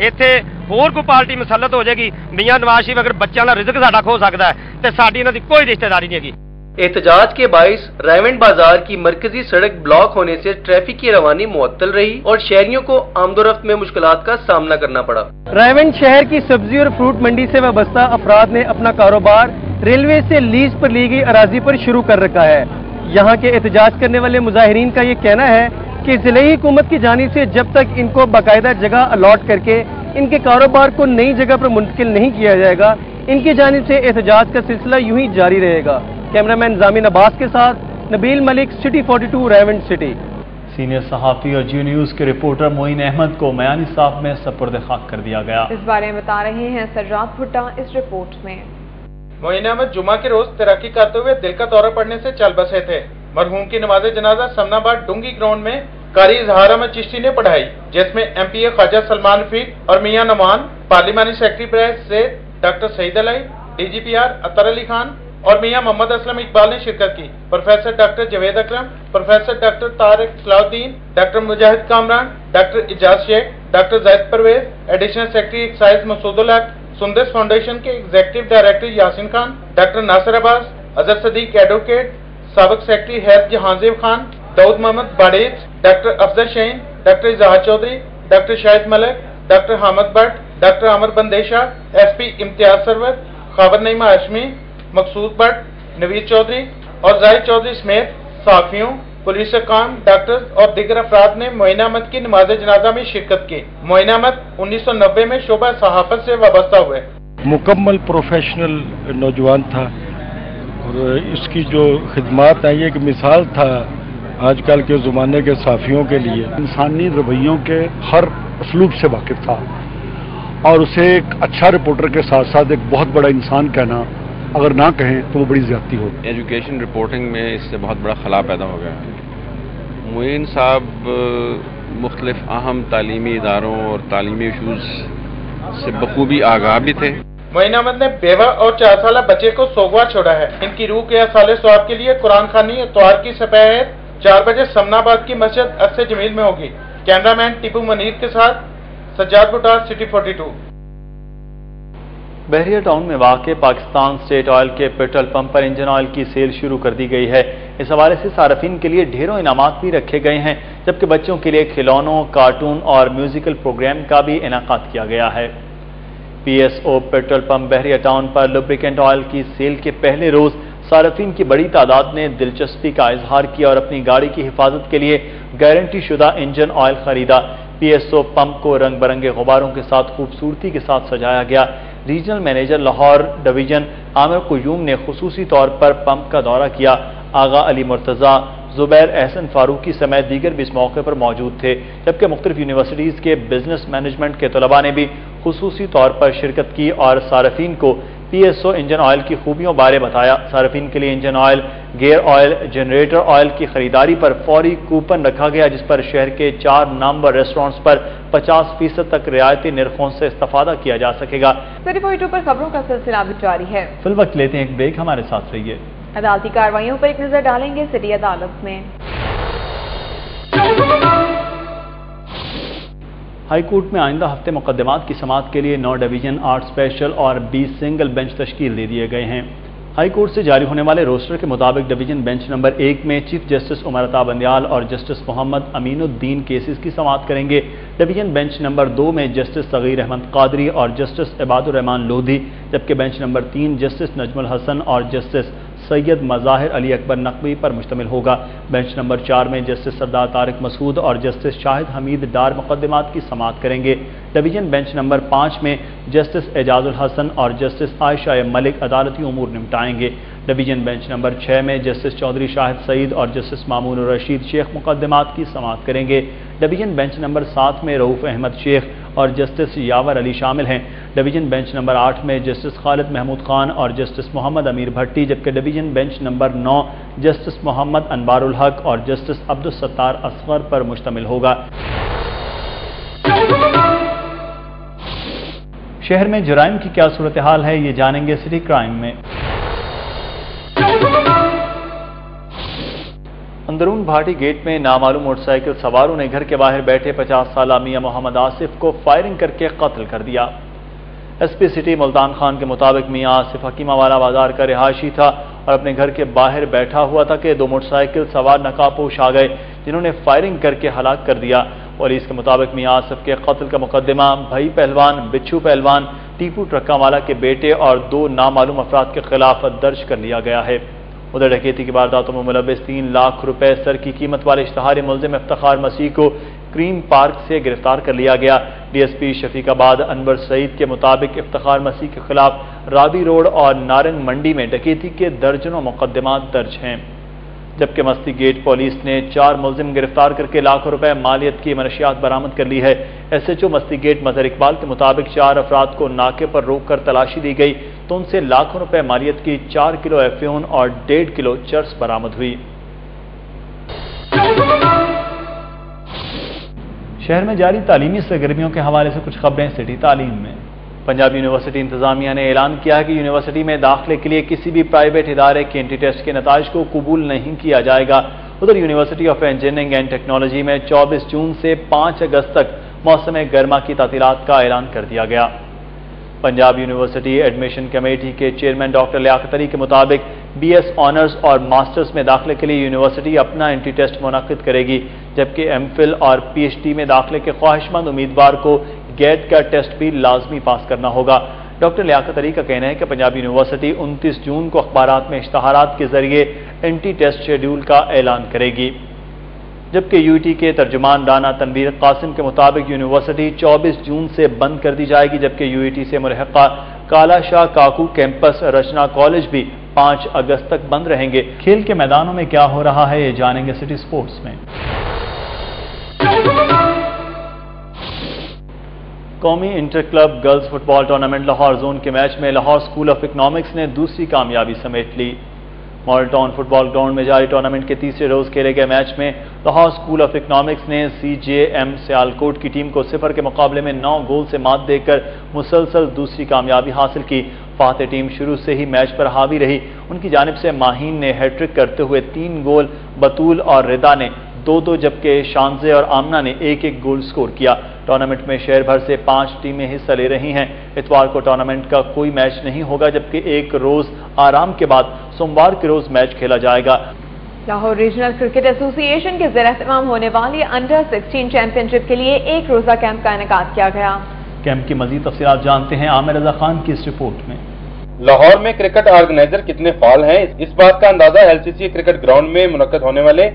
ਇੱਥੇ ਹੋਰ ਕੋਈ ਪਾਰਟੀ ਮੁਸੱਲਤ ਹੋ ਜਾਏਗੀ। ਮੀਆਂ ਨਵਾਜ਼ ਸ਼ਰੀਫ ਅਗਰ ਬੱਚਿਆਂ ਦਾ ਰਿਜ਼ਕ ਸਾਡਾ ਖੋ ਸਕਦਾ ਹੈ ਤੇ ਸਾਡੀ ਇਹਨਾਂ ਦੀ ਕੋਈ ਰਿਸ਼ਤੇਦਾਰੀ ਨਹੀਂ ਹੈਗੀ। احتجاج کے باعث رائمنڈ بازار کی مرکزی سڑک بلاک ہونے سے ٹریفک کی روانی معطل رہی اور شہریوں کو آمد و رفت میں مشکلات کا سامنا کرنا پڑا۔ رائمنڈ شہر کی سبزی اور فروٹ منڈی سے وابستہ افراد نے اپنا کاروبار ریلوے سے لیز پر لی گئی اراضی پر شروع کر رکھا ہے۔ یہاں کے احتجاج کرنے والے مظاہرین کا یہ کہنا ہے کہ ضلعی حکومت کی جانب سے جب تک ان کو باقاعدہ جگہ الاٹ کر کے ان کے کاروبار کو نئی جگہ پر منتقل نہیں کیا جائے گا، ان کی جانب سے احتجاج کا سلسلہ یوں ہی جاری رہے گا۔ کیمرامین زامین عباس کے ساتھ نبیل ملک، سٹی 42 رائمنڈ سٹی۔ سینئر صحافی اور جی نیوز کے رپورٹر معین احمد کو میانی صاحب میں سپرد خاک کر دیا گیا۔ اس بارے میں بتا رہے ہیں سجاد بھٹا اس رپورٹ میں۔ معین احمد جمعہ کے روز تیراکی کرتے ہوئے دل کا دورہ پڑنے سے چل بسے تھے۔ مرحوم کی نماز جنازہ سمنا آباد ڈونگی گراؤنڈ میں قاری اظہار احمد چشتی نے پڑھائی، جس میں ایم پی اے خواجہ سلمان رفیق اور میاں نعمان، پارلیمانی سیکرٹری برائے Zaid doctor Saeed Ali, D G P R Athar Ali Khan اور میاں محمد اسلم اقبال نے شرکت کی۔ Professor doctor Javed Akram, professor doctor Tariq Salahuddin, doctor Mujahid Kamran, doctor Ijaz Sheikh, doctor Zaid Pervaiz, additional secretary excise Masood ul Haq, Sundus foundation کے executive director Yasin Khan, doctor Nasir Abbas, Azhar Siddique advocate, سابق secretary Hayat Jahanzeb Khan, Dawood Muhammad Barech, doctor Afzal شہین، doctor Izhar Chaudhry, doctor Shahid Malik, doctor Hamid Butt, doctor Umar Bandesha, S P Imtiaz Sarwar, Khawar Naeema Hashmi, Maqsood Butt, Naveed Chaudhry اور زاہد چودھری سمیت صحافیوں، پولیس حکام، ڈاکٹر اور دیگر افراد نے معین احمد کی نماز جنازہ میں شرکت کی۔ معین احمد 1990 میں شعبہ صحافت سے وابستہ ہوئے۔ مکمل پروفیشنل نوجوان تھا اور اس کی جو خدمات ہیں یہ ایک مثال تھا آج کل کے زمانے کے صحافیوں کے لیے۔ انسانی رویوں کے ہر اسلوب سے واقف تھا اور اسے ایک اچھا رپورٹر کے ساتھ ساتھ ایک بہت بڑا انسان کہنا اگر نہ کہیں تو وہ بڑی زیادتی ہوگی۔ ایجوکیشن رپورٹنگ میں اس سے بہت بڑا خلا پیدا ہو گیا۔ معین صاحب مختلف اہم تعلیمی اداروں اور تعلیمی ایشوز سے بخوبی آگاہ بھی تھے۔ معین احمد نے بیوہ اور 4 سالہ بچے کو سوگوا چھوڑا ہے۔ ان کی روح کے اصالِ ثواب کے لیے قرآن خوانی اتوار کی سپاہیت 4 بجے سمنا آباد کی مسجد عکس جمیل میں ہوگی۔ کیمرامین ٹیپو منیر کے ساتھ سجاد بھٹا، سٹی 42۔ بحریہ ٹاؤن میں واقع پاکستان اسٹیٹ آئل کے پیٹرول پمپ پر انجن آئل کی سیل شروع کر دی گئی ہے۔ اس حوالے سے صارفین کے لیے ڈھیروں انعامات بھی رکھے گئے ہیں، جبکہ بچوں کے لیے کھلونوں، کارٹون اور میوزیکل پروگرام کا بھی انعقاد کیا گیا ہے۔ P S O petrol pump بحریہ ٹاؤن پر لوبریکینٹ آئل کی سیل کے پہلے روز صارفین کی بڑی تعداد نے دلچسپی کا اظہار کیا اور اپنی گاڑی کی حفاظت کے لیے گارنٹی شدہ انجن آئل خریدا۔ پی ایس او پمپ کو رنگ برنگے غباروں کے ساتھ خوبصورتی کے ساتھ سجایا گیا۔ ریجنل مینیجر لاہور ڈویژن عامر قیوم نے خصوصی طور پر پمپ کا دورہ کیا۔ آغا علی مرتضی، زبیر احسن فاروقی سمیت دیگر بھی اس موقع پر موجود تھے، جبکہ مختلف یونیورسٹیز کے بزنس مینجمنٹ کے طلباء نے بھی خصوصی طور پر شرکت کی اور صارفین کو P S O engine oil کی خوبیوں بارے بتایا۔ صارفین کے لیے engine oil, gear oil, generator oil کی خریداری پر فوری کوپن رکھا گیا، جس پر شہر کے 4 نامور ریسٹورنٹس پر 50% تک رعایتی نرخوں سے استفادہ کیا جا سکے گا۔ سٹی 42 پر خبروں کا سلسلہ بھی جاری ہے۔ فی الوقت لیتے ہیں ایک بریک، ہمارے ساتھ رہیے۔ عدالتی کارروائیوں پر ایک نظر ڈالیں گے سٹی عدالت میں۔ ہائی کورٹ میں آئندہ ہفتے مقدمات کی سماعت کے لیے 9 ڈویژن 8 اسپیشل اور 20 سنگل بینچ تشکیل دے دیے گئے ہیں۔ ہائی کورٹ سے جاری ہونے والے روسٹر کے مطابق ڈویژن بینچ نمبر 1 میں چیف جسٹس عمر عطا بندیال اور جسٹس محمد امین الدین کیسز کی سماعت کریں گے۔ ڈویژن بینچ نمبر 2 میں جسٹس صغیر احمد قادری اور جسٹس عباد الرحمان لودھی، جبکہ بینچ نمبر 3 جسٹس نجم الحسن اور جسٹس سید مظاہر علی اکبر نقوی پر مشتمل ہوگا۔ بینچ نمبر 4 میں جسٹس سردار طارق مسعود اور جسٹس شاہد حمید ڈار مقدمات کی سماعت کریں گے۔ ڈویژن بینچ نمبر 5 میں جسٹس اعجاز الحسن اور جسٹس عائشہ ملک عدالتی امور نمٹائیں گے۔ ڈویژن بینچ نمبر 6 میں جسٹس چودھری شاہد سعید اور جسٹس مامون الرشید شیخ مقدمات کی سماعت کریں گے۔ ڈویژن بینچ نمبر 7 میں رؤوف احمد شیخ اور جسٹس یاور علی شامل ہیں۔ ڈویژن بینچ نمبر 8 میں جسٹس خالد محمود خان اور جسٹس محمد امیر بھٹی، جبکہ ڈویژن بینچ نمبر 9 جسٹس محمد انوار الحق اور جسٹس عبدالستار اصغر پر مشتمل ہوگا۔ شہر میں جرائم کی کیا صورتحال ہے، یہ جانیں گے سٹی کرائم میں۔ اندرون بھاٹی گیٹ میں نامعلوم موٹر سائیکل سواروں نے گھر کے باہر بیٹھے 50 سالہ میاں محمد آصف کو فائرنگ کر کے قتل کر دیا۔ S P city Multan Khan کے مطابق میاں آصف حکیمہ والا بازار کا رہائشی تھا اور اپنے گھر کے باہر بیٹھا ہوا تھا کہ 2 موٹر سائیکل سوار نقابپوش آ گئے، جنہوں نے فائرنگ کر کے ہلاک کر دیا۔ پولیس کے مطابق میاں آصف کے قتل کا مقدمہ بھائی پہلوان، بچھو پہلوان، ٹیپو ٹرکا والا کے بیٹے اور 2 نامعلوم افراد کے خلاف درج کر لیا گیا ہے۔ ادھر ڈکیتی کی وارداتوں میں ملوث 3 لاکھ روپے سر کی قیمت والے اشتہاری ملزم افتخار مسیح کو کریم پارک سے گرفتار کر لیا گیا۔ ڈی ایس پی شفیق آباد انور سعید کے مطابق افتخار مسیح کے خلاف راوی روڈ اور نارنگ منڈی میں ڈکیتی کے درجنوں مقدمات درج ہیں، جبکہ مستی گیٹ پولیس نے 4 ملزم گرفتار کر کے لاکھوں روپے مالیت کی منشیات برآمد کر لی ہے۔ ایس ایچ او مستی گیٹ مظہر اقبال کے مطابق 4 افراد کو ناکے پر روک کر تلاشی دی گئی تو ان سے لاکھوں روپے مالیت کی 4 کلو افیون اور 1.5 کلو چرس برآمد ہوئی۔ شہر میں جاری تعلیمی سرگرمیوں کے حوالے سے کچھ خبریں سٹی تعلیم میں۔ پنجاب یونیورسٹی انتظامیہ نے اعلان کیا ہے کہ یونیورسٹی میں داخلے کے لیے کسی بھی پرائیویٹ ادارے کے انٹری ٹیسٹ کے نتائج کو قبول نہیں کیا جائے گا۔ ادھر university of engineering and technology میں 24 جون سے 5 اگست تک موسم گرما کی تعطیلات کا اعلان کر دیا گیا۔ پنجاب یونیورسٹی ایڈمیشن کمیٹی کے چیئرمین ڈاکٹر لیاقت علی کے مطابق بی ایس آنرز اور ماسٹرز میں داخلے کے لیے یونیورسٹی اپنا انٹری ٹیسٹ منعقد کرے گی، جبکہ ایم فل اور پی ایچ ڈی میں داخلے کے خواہش مند امیدوار کو گیٹ کا ٹیسٹ بھی لازمی پاس کرنا ہوگا۔ ڈاکٹر لیاقت علی کا کہنا ہے کہ پنجاب یونیورسٹی 29 جون کو اخبارات میں اشتہارات کے ذریعے انٹری ٹیسٹ شیڈول کا اعلان کرے گی، جبکہ یو ٹی کے ترجمان رانا تنویر قاسم کے مطابق یونیورسٹی 24 جون سے بند کر دی جائے گی، جبکہ یو ٹی سے ملحقہ کالا شاہ کاکو کیمپس رچنا کالج بھی 5 اگست تک بند رہیں گے۔ کھیل کے میدانوں میں کیا ہو رہا ہے، یہ جانیں گے سٹی سپورٹس میں۔ قومی انٹر کلب گرلز فٹ بال ٹورنامنٹ لاہور زون کے میچ میں لاہور اسکول آف اکنامکس نے دوسری کامیابی سمیٹ لی۔ ماڈل ٹاؤن فٹ بال گراؤنڈ میں جاری ٹورنامنٹ کے تیسرے روز کھیلے گئے میچ میں لاہور اسکول آف اکنامکس نے سی جے ایم سیالکوٹ کی ٹیم کو 0 کے مقابلے میں 9 گول سے مات دے کر مسلسل دوسری کامیابی حاصل کی۔ فاتح ٹیم شروع سے ہی میچ پر حاوی رہی، ان کی جانب سے ماہین نے ہیٹ ٹرک کرتے ہوئے 3 گول، بطول اور ردا نے 2-2 جبکہ شانزے اور آمنہ نے 1-1 گول سکور کیا۔ ٹورنامنٹ میں شہر بھر سے 5 ٹیمیں حصہ لے رہی ہیں۔ اتوار کو ٹورنامنٹ کا کوئی میچ نہیں ہوگا، جبکہ 1 روز آرام کے بعد سوموار کے روز میچ کھیلا جائے گا۔ لاہور ریجنل کرکٹ ایسوسی ایشن کے زیر اہتمام ہونے والی انڈر 16 چیمپئن شپ کے لیے 1 روزہ کیمپ کا انعقاد کیا گیا۔ کیمپ کی مزید تفصیلات جانتے ہیں عامر رضا خان کی اس رپورٹ میں۔ لاہور میں کرکٹ آرگنائزر کتنے فعال ہیں، اس بات کا اندازہ ایل سی سی کرکٹ گراؤنڈ میں منعقد ہونے والے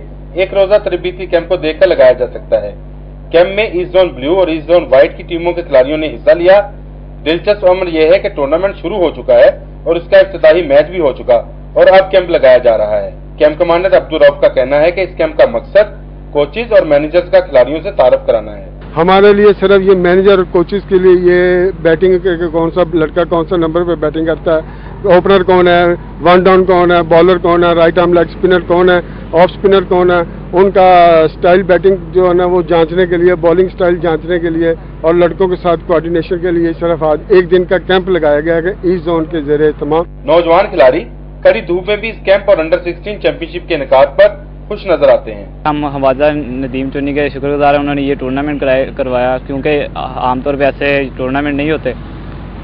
1 روزہ تربیتی کیمپ کو دیکھ کر لگایا جا سکتا ہے۔ کیمپ میں ایسٹ زون بلیو اور ایسٹ زون وائٹ کی ٹیموں کے کھلاڑیوں نے حصہ لیا۔ دلچسپ امر یہ ہے کہ ٹورنامنٹ شروع ہو چکا ہے اور اس کا افتتاحی میچ بھی ہو چکا اور اب کیمپ لگایا جا رہا ہے۔ کیمپ کمانڈر عبدالرؤف کا کہنا ہے کہ اس کیمپ کا مقصد کوچز اور مینیجرز کا کھلاڑیوں سے تعارف کرانا ہے۔ ہمارے لیے صرف یہ مینیجر اور کوچز کے لیے یہ بیٹنگ کون سا لڑکا کون سا نمبر پہ بیٹنگ کرتا ہے، اوپنر کون ہے، ون ڈاؤن کون ہے، بالر کون ہے، رائٹ آرم لیگ اسپنر کون ہے، آف اسپنر کون ہے، ان کا سٹائل بیٹنگ جو ہے نا وہ جانچنے کے لیے، بالنگ سٹائل جانچنے کے لیے اور لڑکوں کے ساتھ کوآرڈینیشن کے لیے صرف آج 1 دن کا کیمپ لگایا گیا ہے کہ ایسٹ زون کے زیر اہتمام نوجوان کھلاڑی کڑی دھوپ میں بھی اس کیمپ اور انڈر 16 چیمپئن شپ کے انعقاد پر خوش نظر آتے ہیں۔ ہم حوادہ ندیم چونی کے شکر گزار ہیں، انہوں نے یہ ٹورنامنٹ کروایا کیونکہ عام طور پہ ایسے ٹورنامنٹ نہیں ہوتے،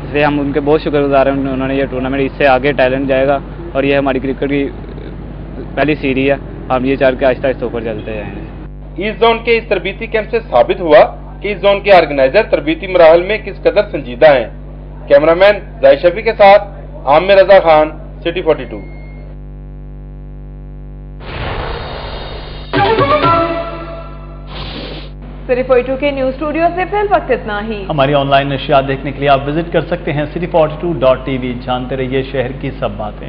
اس لیے ہم ان کے بہت شکر گزار ہیں۔ انہوں نے یہ ٹورنامنٹ، اس سے آگے ٹیلنٹ جائے گا اور یہ ہماری کرکٹ کی پہلی سیریز ہے، ہم یہ چاہ کے آہستہ آہستہ اوپر چلتے جائیں گے۔ ایسٹ زون کے اس تربیتی کیمپ سے ثابت ہوا کہ اس زون کے آرگنائزر تربیتی مراحل میں کس قدر سنجیدہ ہیں۔ کیمرامین زاہد شفیع کے ساتھ عامر رضا خان، سٹی 42۔ سٹی 42 کے نیوز اسٹوڈیو سے فی الوقت اتنا ہی۔ ہماری آن لائن نشریات دیکھنے کے لیے آپ وزٹ کر سکتے ہیں city42.tv۔ جانتے رہیے شہر کی سب باتیں۔